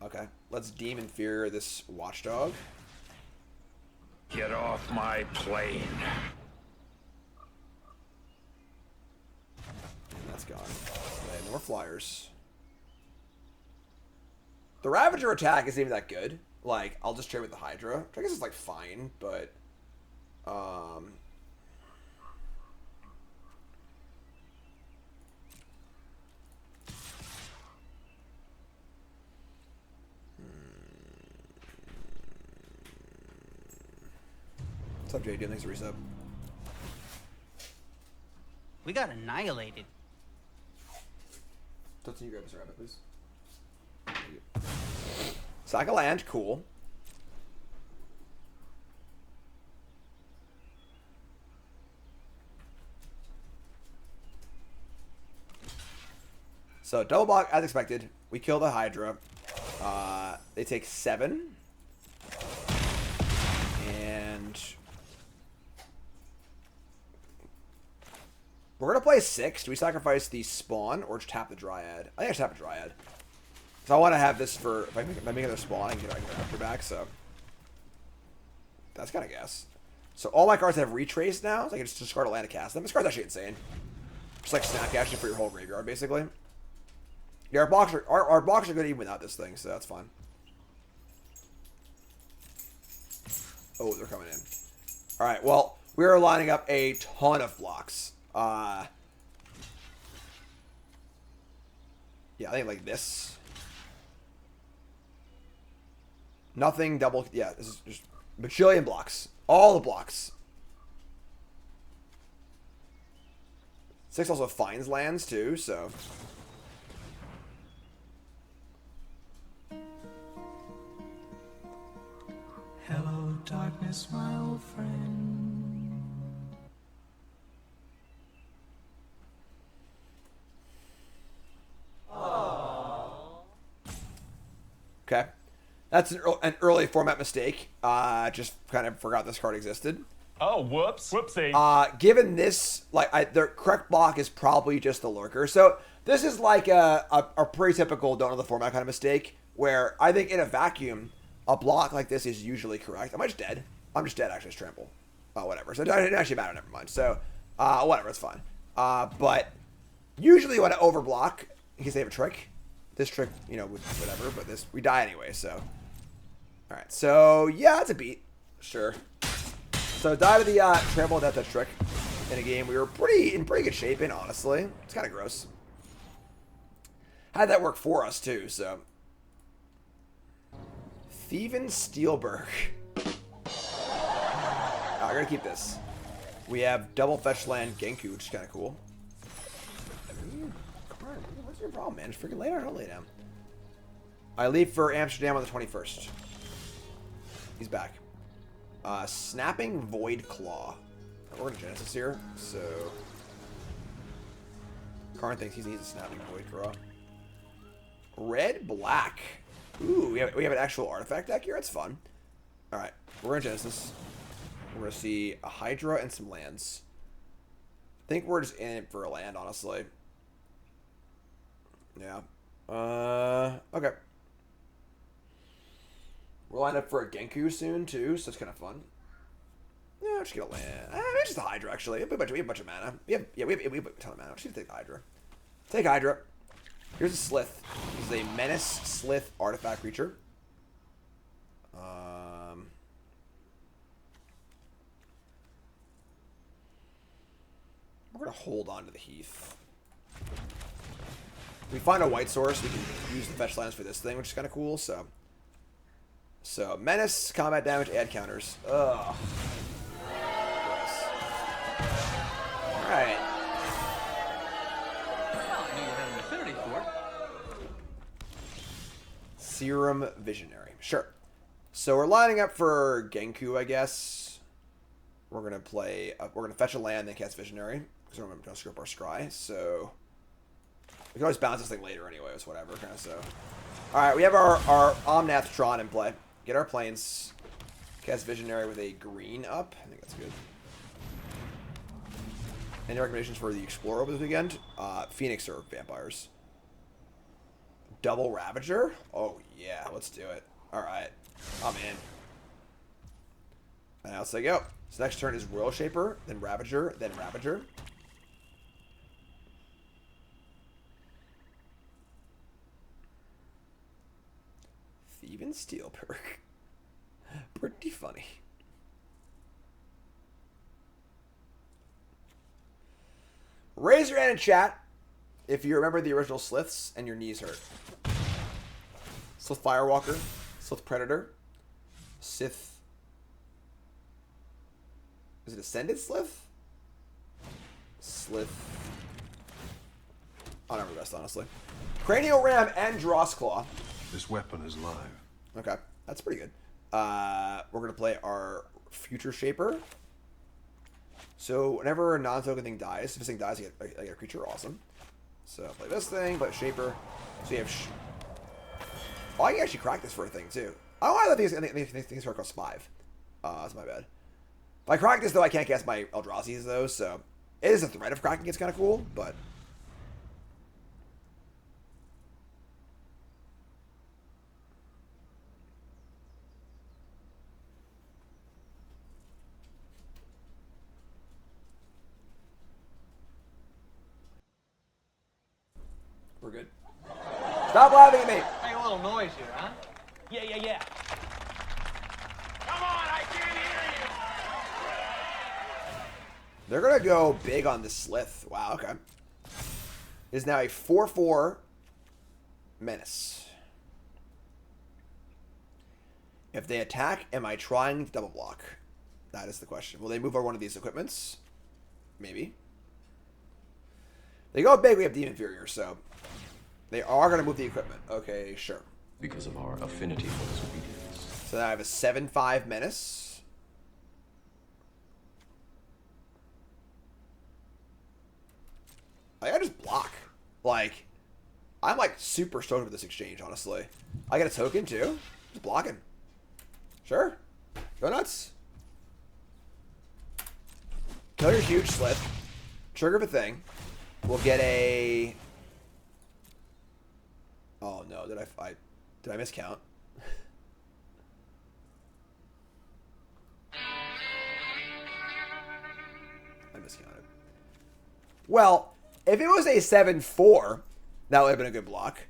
S2: Okay. Let's Demon Inferior this Watchdog.
S4: Get off my plane.
S2: And that's gone. Okay, more flyers. The Ravager attack isn't even that good. Like, I'll just trade with the Hydra. Which I guess it's like fine, but what's up, JD? Thanks for resub.
S10: We got annihilated.
S2: Tilton, you grab this rabbit, please. Sack a land, cool. So double block as expected. We kill the Hydra. They take 7. And we're gonna play 6. Do we sacrifice the spawn or just tap the Dryad? I think I should tap a Dryad. So I want to have this for if I make another spawn, I can get after back. So that's kind of gas. So all my cards have retraced now, so I can just discard a land to cast them. This card's actually insane. Just like snap casting for your whole graveyard, basically. Yeah, our blocks are good even without this thing, so that's fine. Oh, they're coming in. All right, well, we are lining up a ton of blocks. Yeah, I think like this. Nothing double. Yeah, this is just bajillion blocks. All the blocks. 6 also finds lands too, so.
S5: Hello, darkness, my old friend.
S2: Okay. That's an early format mistake. Just kind of forgot this card existed.
S5: Oh, whoops. Whoopsie.
S2: Given this, like, the correct block is probably just the Lurker. So this is like a pretty typical don't know the format kind of mistake, where I think in a vacuum, a block like this is usually correct. Am I just dead? I'm just dead, actually. It's trample. Oh, whatever. So it didn't actually matter. Never mind. So, whatever. It's fine. But usually you want to overblock in case they have a trick. This trick, you know, whatever. But this, we die anyway, so. All right. So, yeah, it's a beat. Sure. So, die to the trample without that trick in a game we were in pretty good shape in, honestly. It's kind of gross. Had that work for us, too, so. Thievin Steelberg. I'm going to keep this. We have double fetch land Genku, which is kind of cool. What's your problem, man? Just freaking lay down or don't lay down. I leave for Amsterdam on the 21st. He's back. Snapping Void Claw. We're going to Genesis here, so. Karn thinks he needs a Snapping Void Claw. Red, black. Ooh, we have an actual artifact deck here. That's fun. All right, we're going to Genesis. We're going to see a Hydra and some lands. I think we're just in it for a land, honestly. Yeah. Okay. We're lined up for a Genku soon, too, so it's kind of fun. Yeah, just get a land. Maybe just a Hydra, actually. We have a bunch of mana. We have a ton of mana. Just take the Hydra. Take Hydra. Here's a Slith. This is a Menace Slith artifact creature. We're going to hold on to the Heath. we find a white source, we can use the fetch lands for this thing, which is kind of cool. So menace, combat damage, add counters. Ugh. All right.
S6: Well, I knew you had an affinity for it.
S2: Serum Visionary. Sure. So we're lining up for Genku, I guess. We're gonna play. We're gonna fetch a land, then cast Visionary because we're gonna screw up our scry. So we can always bounce this thing later, anyways. Whatever, kind of. So, all right, we have our Omnath Tron in play. Get our planes. Cast Visionary with a green up. I think that's good. Any recommendations for the Explorer over this weekend? Phoenix or Vampires? Double Ravager? Oh yeah, let's do it. All right, I'm in. And now say go. So next turn is Royal Shaper, then Ravager, then Ravager. Thieving Steel perk. Pretty funny. Raise your hand in chat if you remember the original Sliths and your knees hurt. Slith Firewalker, Slith Predator, Sith. Is it Ascended Slith? Slith. I don't remember the best, honestly. Cranial Ram and Drossclaw.
S1: This weapon is live.
S2: Okay, that's pretty good. We're going to play our Future Shaper. So whenever a non-token thing dies, if this thing dies, I get a creature. Awesome. So play this thing, play Shaper. So you have... Oh, I can actually crack this for a thing, too. I don't want to think things are cost 5. That's my bad. If I crack this, though, I can't cast my Eldrazi's, though, so... It is a threat of cracking. It's kind of cool, but... We're good. Stop laughing at me!
S6: Make a little noise here, huh?
S5: Yeah.
S4: Come on, I can't hear you!
S2: They're going to go big on the Slith. Wow, okay. It is now a 4/4 menace. If they attack, am I trying to double block? That is the question. Will they move over one of these equipments? Maybe. They go big, we have Demon Inferior, so... They are going to move the equipment. Okay, sure.
S15: Because of our affinity for disobedience.
S2: So now I have a 7/5 menace. I just block. Like, I'm like super stoked with this exchange, honestly. I get a token too. Just blocking. Sure. Go nuts. Kill your huge Slith. Trigger of a thing. We'll get a... Oh no, did I miscount? I miscounted. Well, if it was a 7/4, that would have been a good block.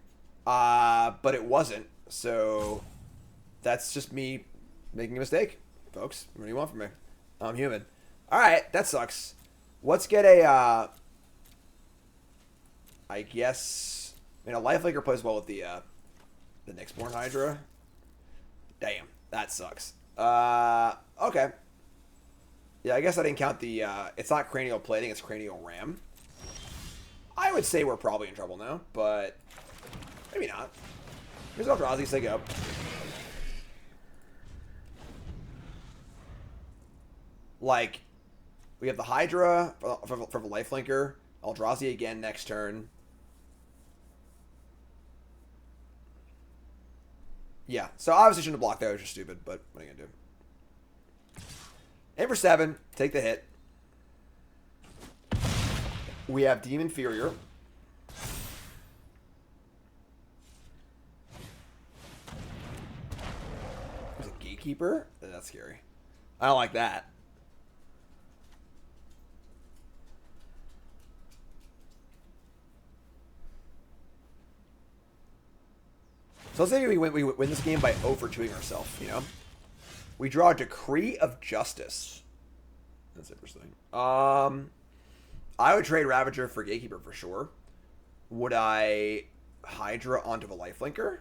S2: But it wasn't, so that's just me making a mistake, folks. What do you want from me? I'm human. Alright, that sucks. Let's get a, I guess... I mean, a Lifelinker plays well with the Nyxborn Hydra. Damn, that sucks. Okay. Yeah, I guess I didn't count the, it's not Cranial Plating, it's Cranial Ram. I would say we're probably in trouble now, but maybe not. Here's Eldrazi, say go. Like, we have the Hydra for the Lifelinker, Eldrazi again next turn. Yeah, so obviously shouldn't have blocked that. It was just stupid, but what are you going to do? Aim for 7. Take the hit. We have Demon Inferior. There's a Gatekeeper? That's scary. I don't like that. So let's say we win this game by over-2ing ourselves, you know? We draw a Decree of Justice. That's interesting. I would trade Ravager for Gatekeeper for sure. Would I Hydra onto the lifelinker.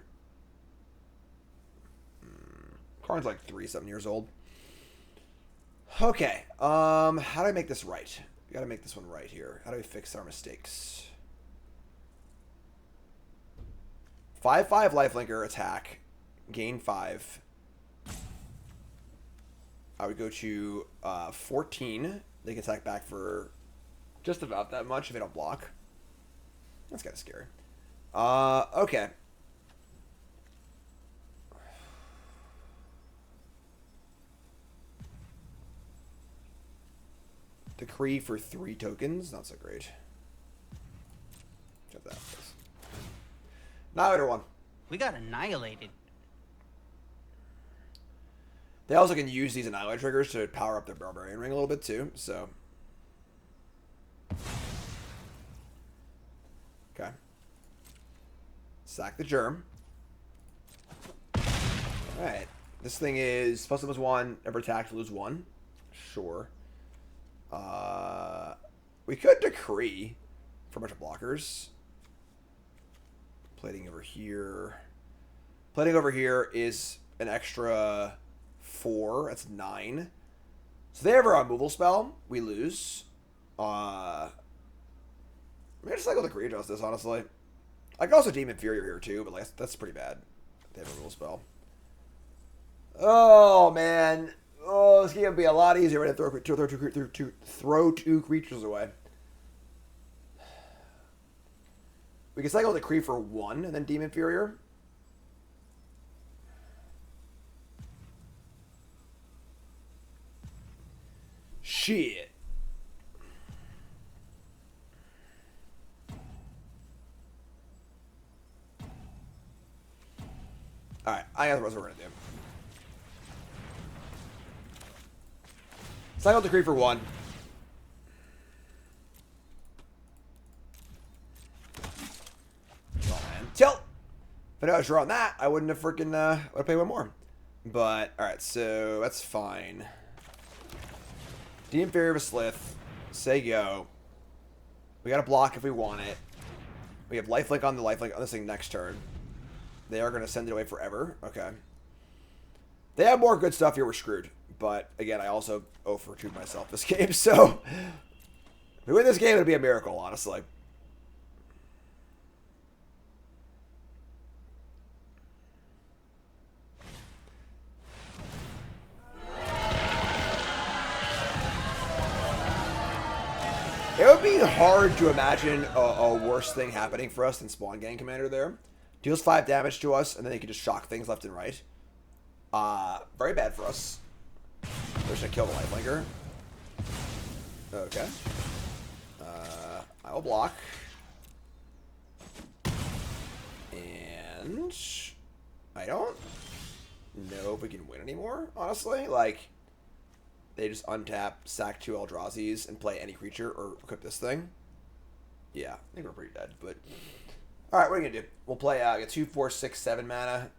S2: Card's like 7 years old. Okay. How do I make this right? We gotta make this one right here. How do we fix our mistakes? 5/5 lifelinker attack. Gain 5. I would go to 14. They can attack back for just about that much if they don't block. That's kind of scary. Okay. Decree for 3 tokens. Not so great. Get that. Annihilator 1.
S10: We got annihilated.
S2: They also can use these Annihilator triggers to power up their Barbarian Ring a little bit too, so. Okay. Sack the Germ. Alright. This thing is +1, ever attack, lose 1. Sure. We could Decree for a bunch of blockers. Plating over here. Plating over here is an extra 4. That's 9. So they have a removal spell. We lose. Maybe just cycle Decree Justice, honestly. I could also Demon Inferior here too, but like, that's pretty bad. They have a removal spell. Oh man. Oh, this game would be a lot easier to throw two creatures away. We can cycle Decree for 1 and then Demon Inferior. Shit. Alright, I got the rest of what we're gonna do. Cycle Decree for 1. Oh man. Tilt! If I was draw on that, I wouldn't have freaking would have played one more. But alright, so that's fine. Demon Inferior of a Slith. Say go. We got to block if we want it. We have lifelink on the lifelink on this thing next turn. They are going to send it away forever. Okay. They have more good stuff here. We're screwed. But again, I also 0 for 2 myself this game. So if we win this game, it'll be a miracle, honestly. It would be hard to imagine a worse thing happening for us than Spawn Gang Commander there. Deals 5 damage to us, and then he can just shock things left and right. Very bad for us. We're just gonna kill the lifelinker. Okay. I will block. And I don't know if we can win anymore, honestly. Like, they just untap, sack 2 Eldrazi's, and play any creature, or equip this thing. Yeah, I think we're pretty dead, but... Alright, what are we gonna do? We'll play, get 2, 4, 6, 7 mana.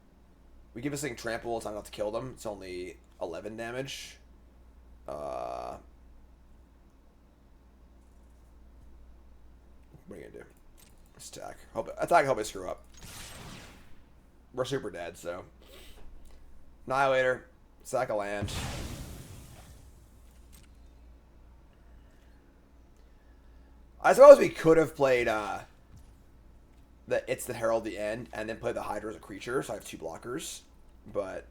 S2: We give this thing trample, it's not enough to kill them. It's only 11 damage. What are you gonna do? Stack. Attack, hope I screw up. We're super dead, so... Annihilator. Sack a land. I suppose we could have played It's the Herald the End and then play the Hydra as a creature, so I have 2 blockers. But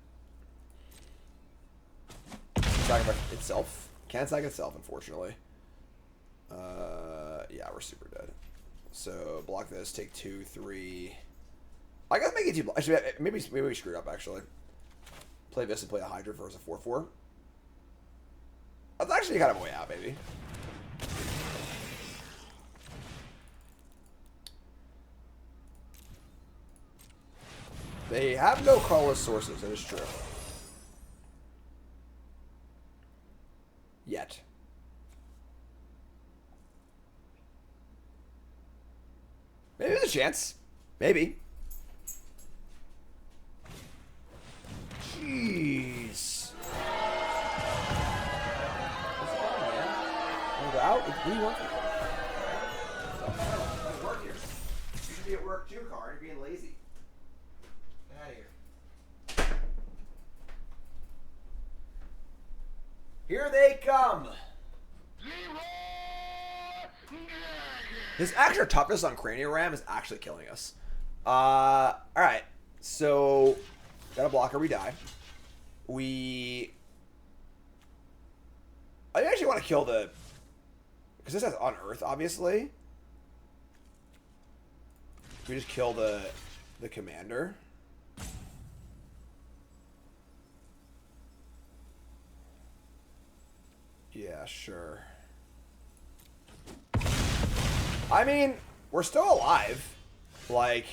S2: sacrifice itself. Can't sack itself, unfortunately. Yeah, we're super dead. So block this, take 2, 3. I gotta make it 2 actually, maybe we screwed up actually. Play this and play a Hydra versus a 4/4. That's actually kind of a way out, maybe. They have no colorless sources, that is true. Yet. Maybe there's a chance. Maybe. Jeez. What's going on, man? Wanna go out? What do you want? Work here. be at work too, Car. You're being lazy. Get out of here. Here they come. This extra toughness on Cranial Ram is actually killing us. Alright. So, got a blocker, we die. I actually want to kill the... Because this has Unearth, obviously. We just kill the commander. Yeah, sure. I mean, we're still alive. Like,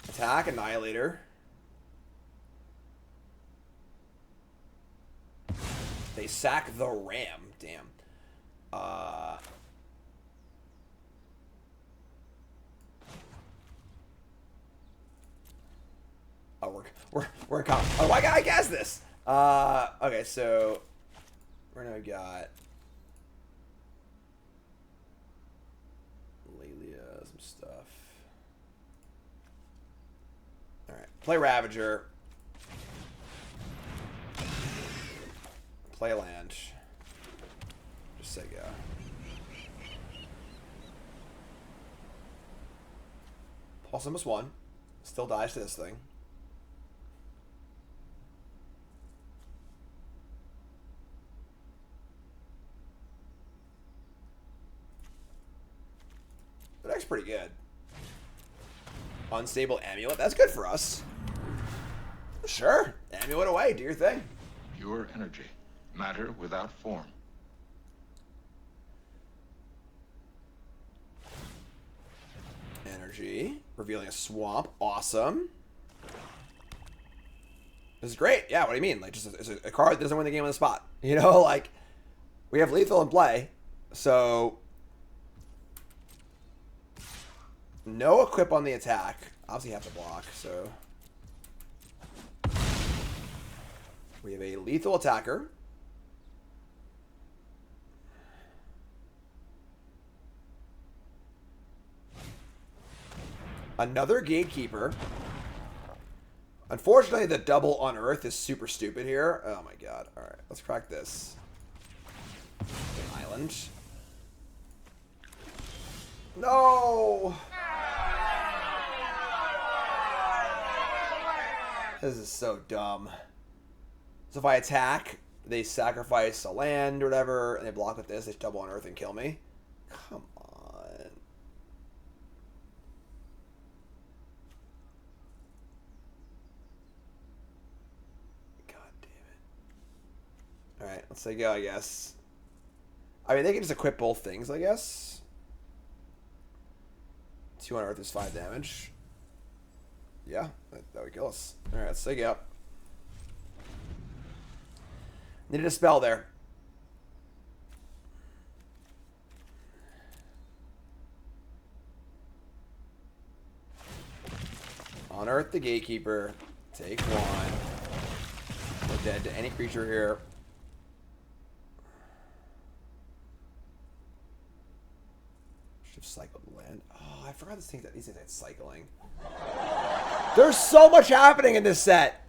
S2: attack, Annihilator. They sack the Ram. Damn. Oh, we're in comp. Oh, I guess this. Okay, so right now we got Lelia, some stuff. All right, play Ravager. Play land. Just say go. Pulse almost one. Still dies to this thing. The deck's pretty good. Unstable Amulet. That's good for us. Sure. Amulet away. Do your thing.
S4: Pure energy. Matter without form.
S2: Energy. Revealing a swamp. Awesome. This is great. Yeah, what do you mean? Like, just it's a card that doesn't win the game on the spot. You know, like, we have lethal in play. So, no equip on the attack. Obviously have to block, so. We have a lethal attacker. Another Gatekeeper. Unfortunately, the double Unearth is super stupid here. Oh my god. Alright, let's crack this. Island. No! This is so dumb. So if I attack, they sacrifice a land or whatever, and they block with this, they double Unearth and kill me. Come on. Alright, let's say go, I guess. I mean, they can just equip both things, I guess. 2 Unearth is 5 damage. Yeah, that would kill us. Alright, let's say go. Needed a spell there. Unearth the Gatekeeper. Take 1. We're dead to any creature here. Should have cycled land. Oh, I forgot these things had cycling. There's so much happening in this set.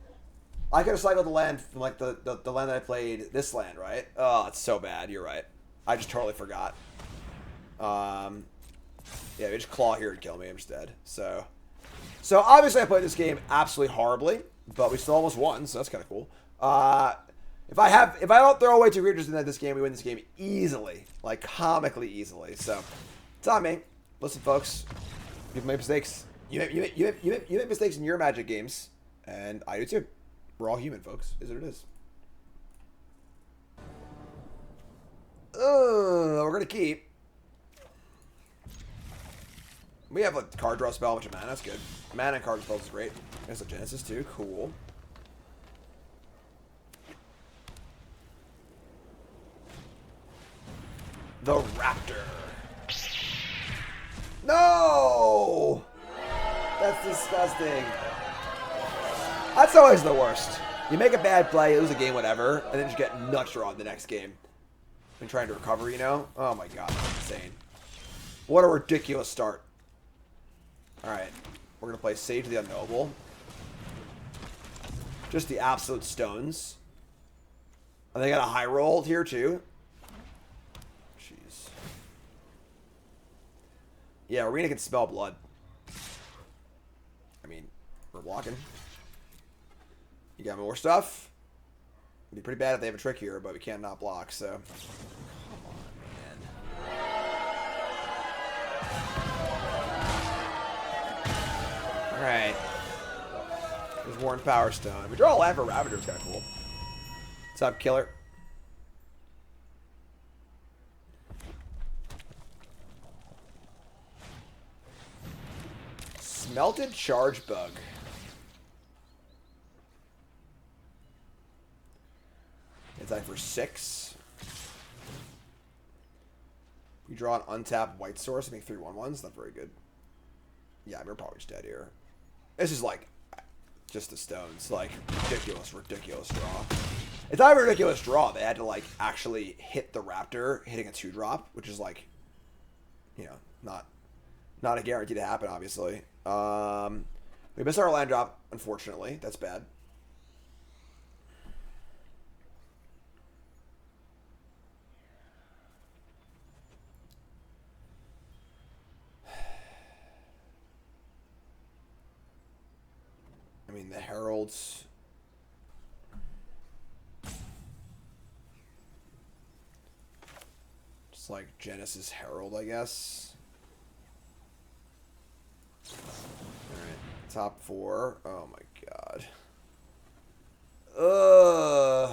S2: I could have cycled the land from like the land that I played, this land, right? Oh, it's so bad. You're right. I just totally forgot. Yeah, they just claw here and kill me. I'm just dead. So obviously I played this game absolutely horribly, but we still almost won, so that's kind of cool. If I don't throw away 2 creatures in this game, we win this game easily, like comically easily. So it's on me. Listen, folks, you've made mistakes. You make mistakes in your Magic games, and I do too. We're all human, folks. Is what it is. We're gonna keep. We have a card draw spell, a bunch of mana. That's good. Mana and card spells is great. There's a Genesis too. Cool. The Raptor. No! That's disgusting. That's always the worst. You make a bad play, you lose a game, whatever, and then just get nuts drawn the next game. Been trying to recover, you know? Oh my god, that's insane. What a ridiculous start. Alright. We're going to play Sage of the Unknowable. Just the absolute stones. And they got a high roll here, too. Jeez. Yeah, Arena can spell blood. I mean, we're blocking. You got more stuff? It'd be pretty bad if they have a trick here, but we can't not block, so. Come on, man. Alright. There's Warren Power Stone. We draw a land for Ravager, it's kind of cool. What's up, killer? Smelted Charge Bug. It's like for 6. We draw an untapped white source. I think 3/1/1s. Not very good. Yeah, we're probably just dead here. This is like just the stones. Like ridiculous, ridiculous draw. It's not a ridiculous draw. They had to like actually hit the Raptor, hitting a 2-drop, which is like, you know, not a guarantee to happen. Obviously, we missed our land drop. Unfortunately, that's bad. I mean, the Heralds. Just like Genesis Herald, I guess. Alright, top 4. Oh my god.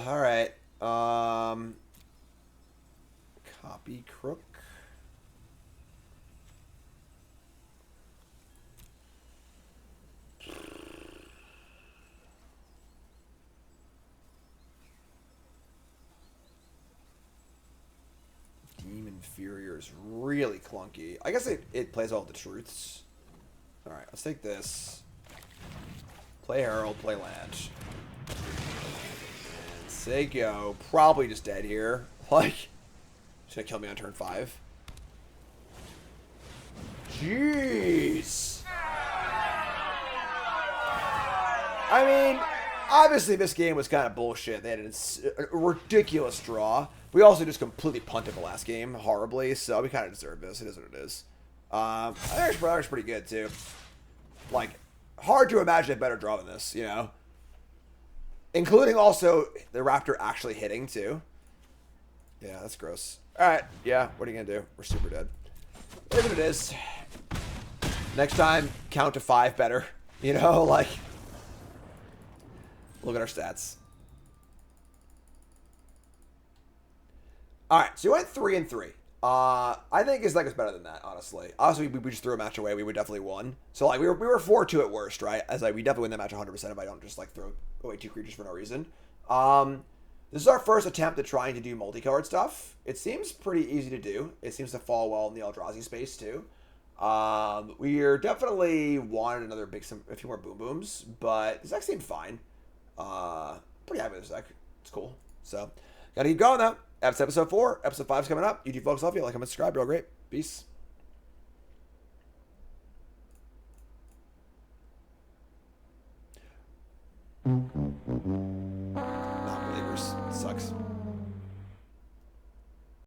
S2: Alright. Copy Crook. Inferior is really clunky. I guess it plays all the truths. Alright, let's take this. Play Herald, play Land. And say go. Probably just dead here. Like, she's gonna kill me on turn 5. Jeez. I mean, obviously this game was kind of bullshit. They had a ridiculous draw. We also just completely punted the last game horribly, so we kind of deserve this. It is what it is. I think it's pretty good, too. Like, hard to imagine a better draw than this, you know? Including also the Raptor actually hitting, too. Yeah, that's gross. Alright, yeah, what are you going to do? We're super dead. It is what it is. Next time, count to 5 better. You know, like... Look at our stats. Alright, so we went 3-3. I think his deck is better than that, honestly. Honestly, we just threw a match away. We would definitely won. So, like, we were 4-2 at worst, right? As, like, we definitely win that match 100% if I don't just, like, throw away 2 creatures for no reason. This is our first attempt at trying to do multicolored stuff. It seems pretty easy to do. It seems to fall well in the Eldrazi space, too. We are definitely wanted a few more boom booms, but this deck seemed fine. Pretty happy with this deck. It's cool. So, gotta keep going, though. That's episode 4. Episode 5 is coming up. YouTube folks, love you. Like, comment, subscribe. Real great. Peace.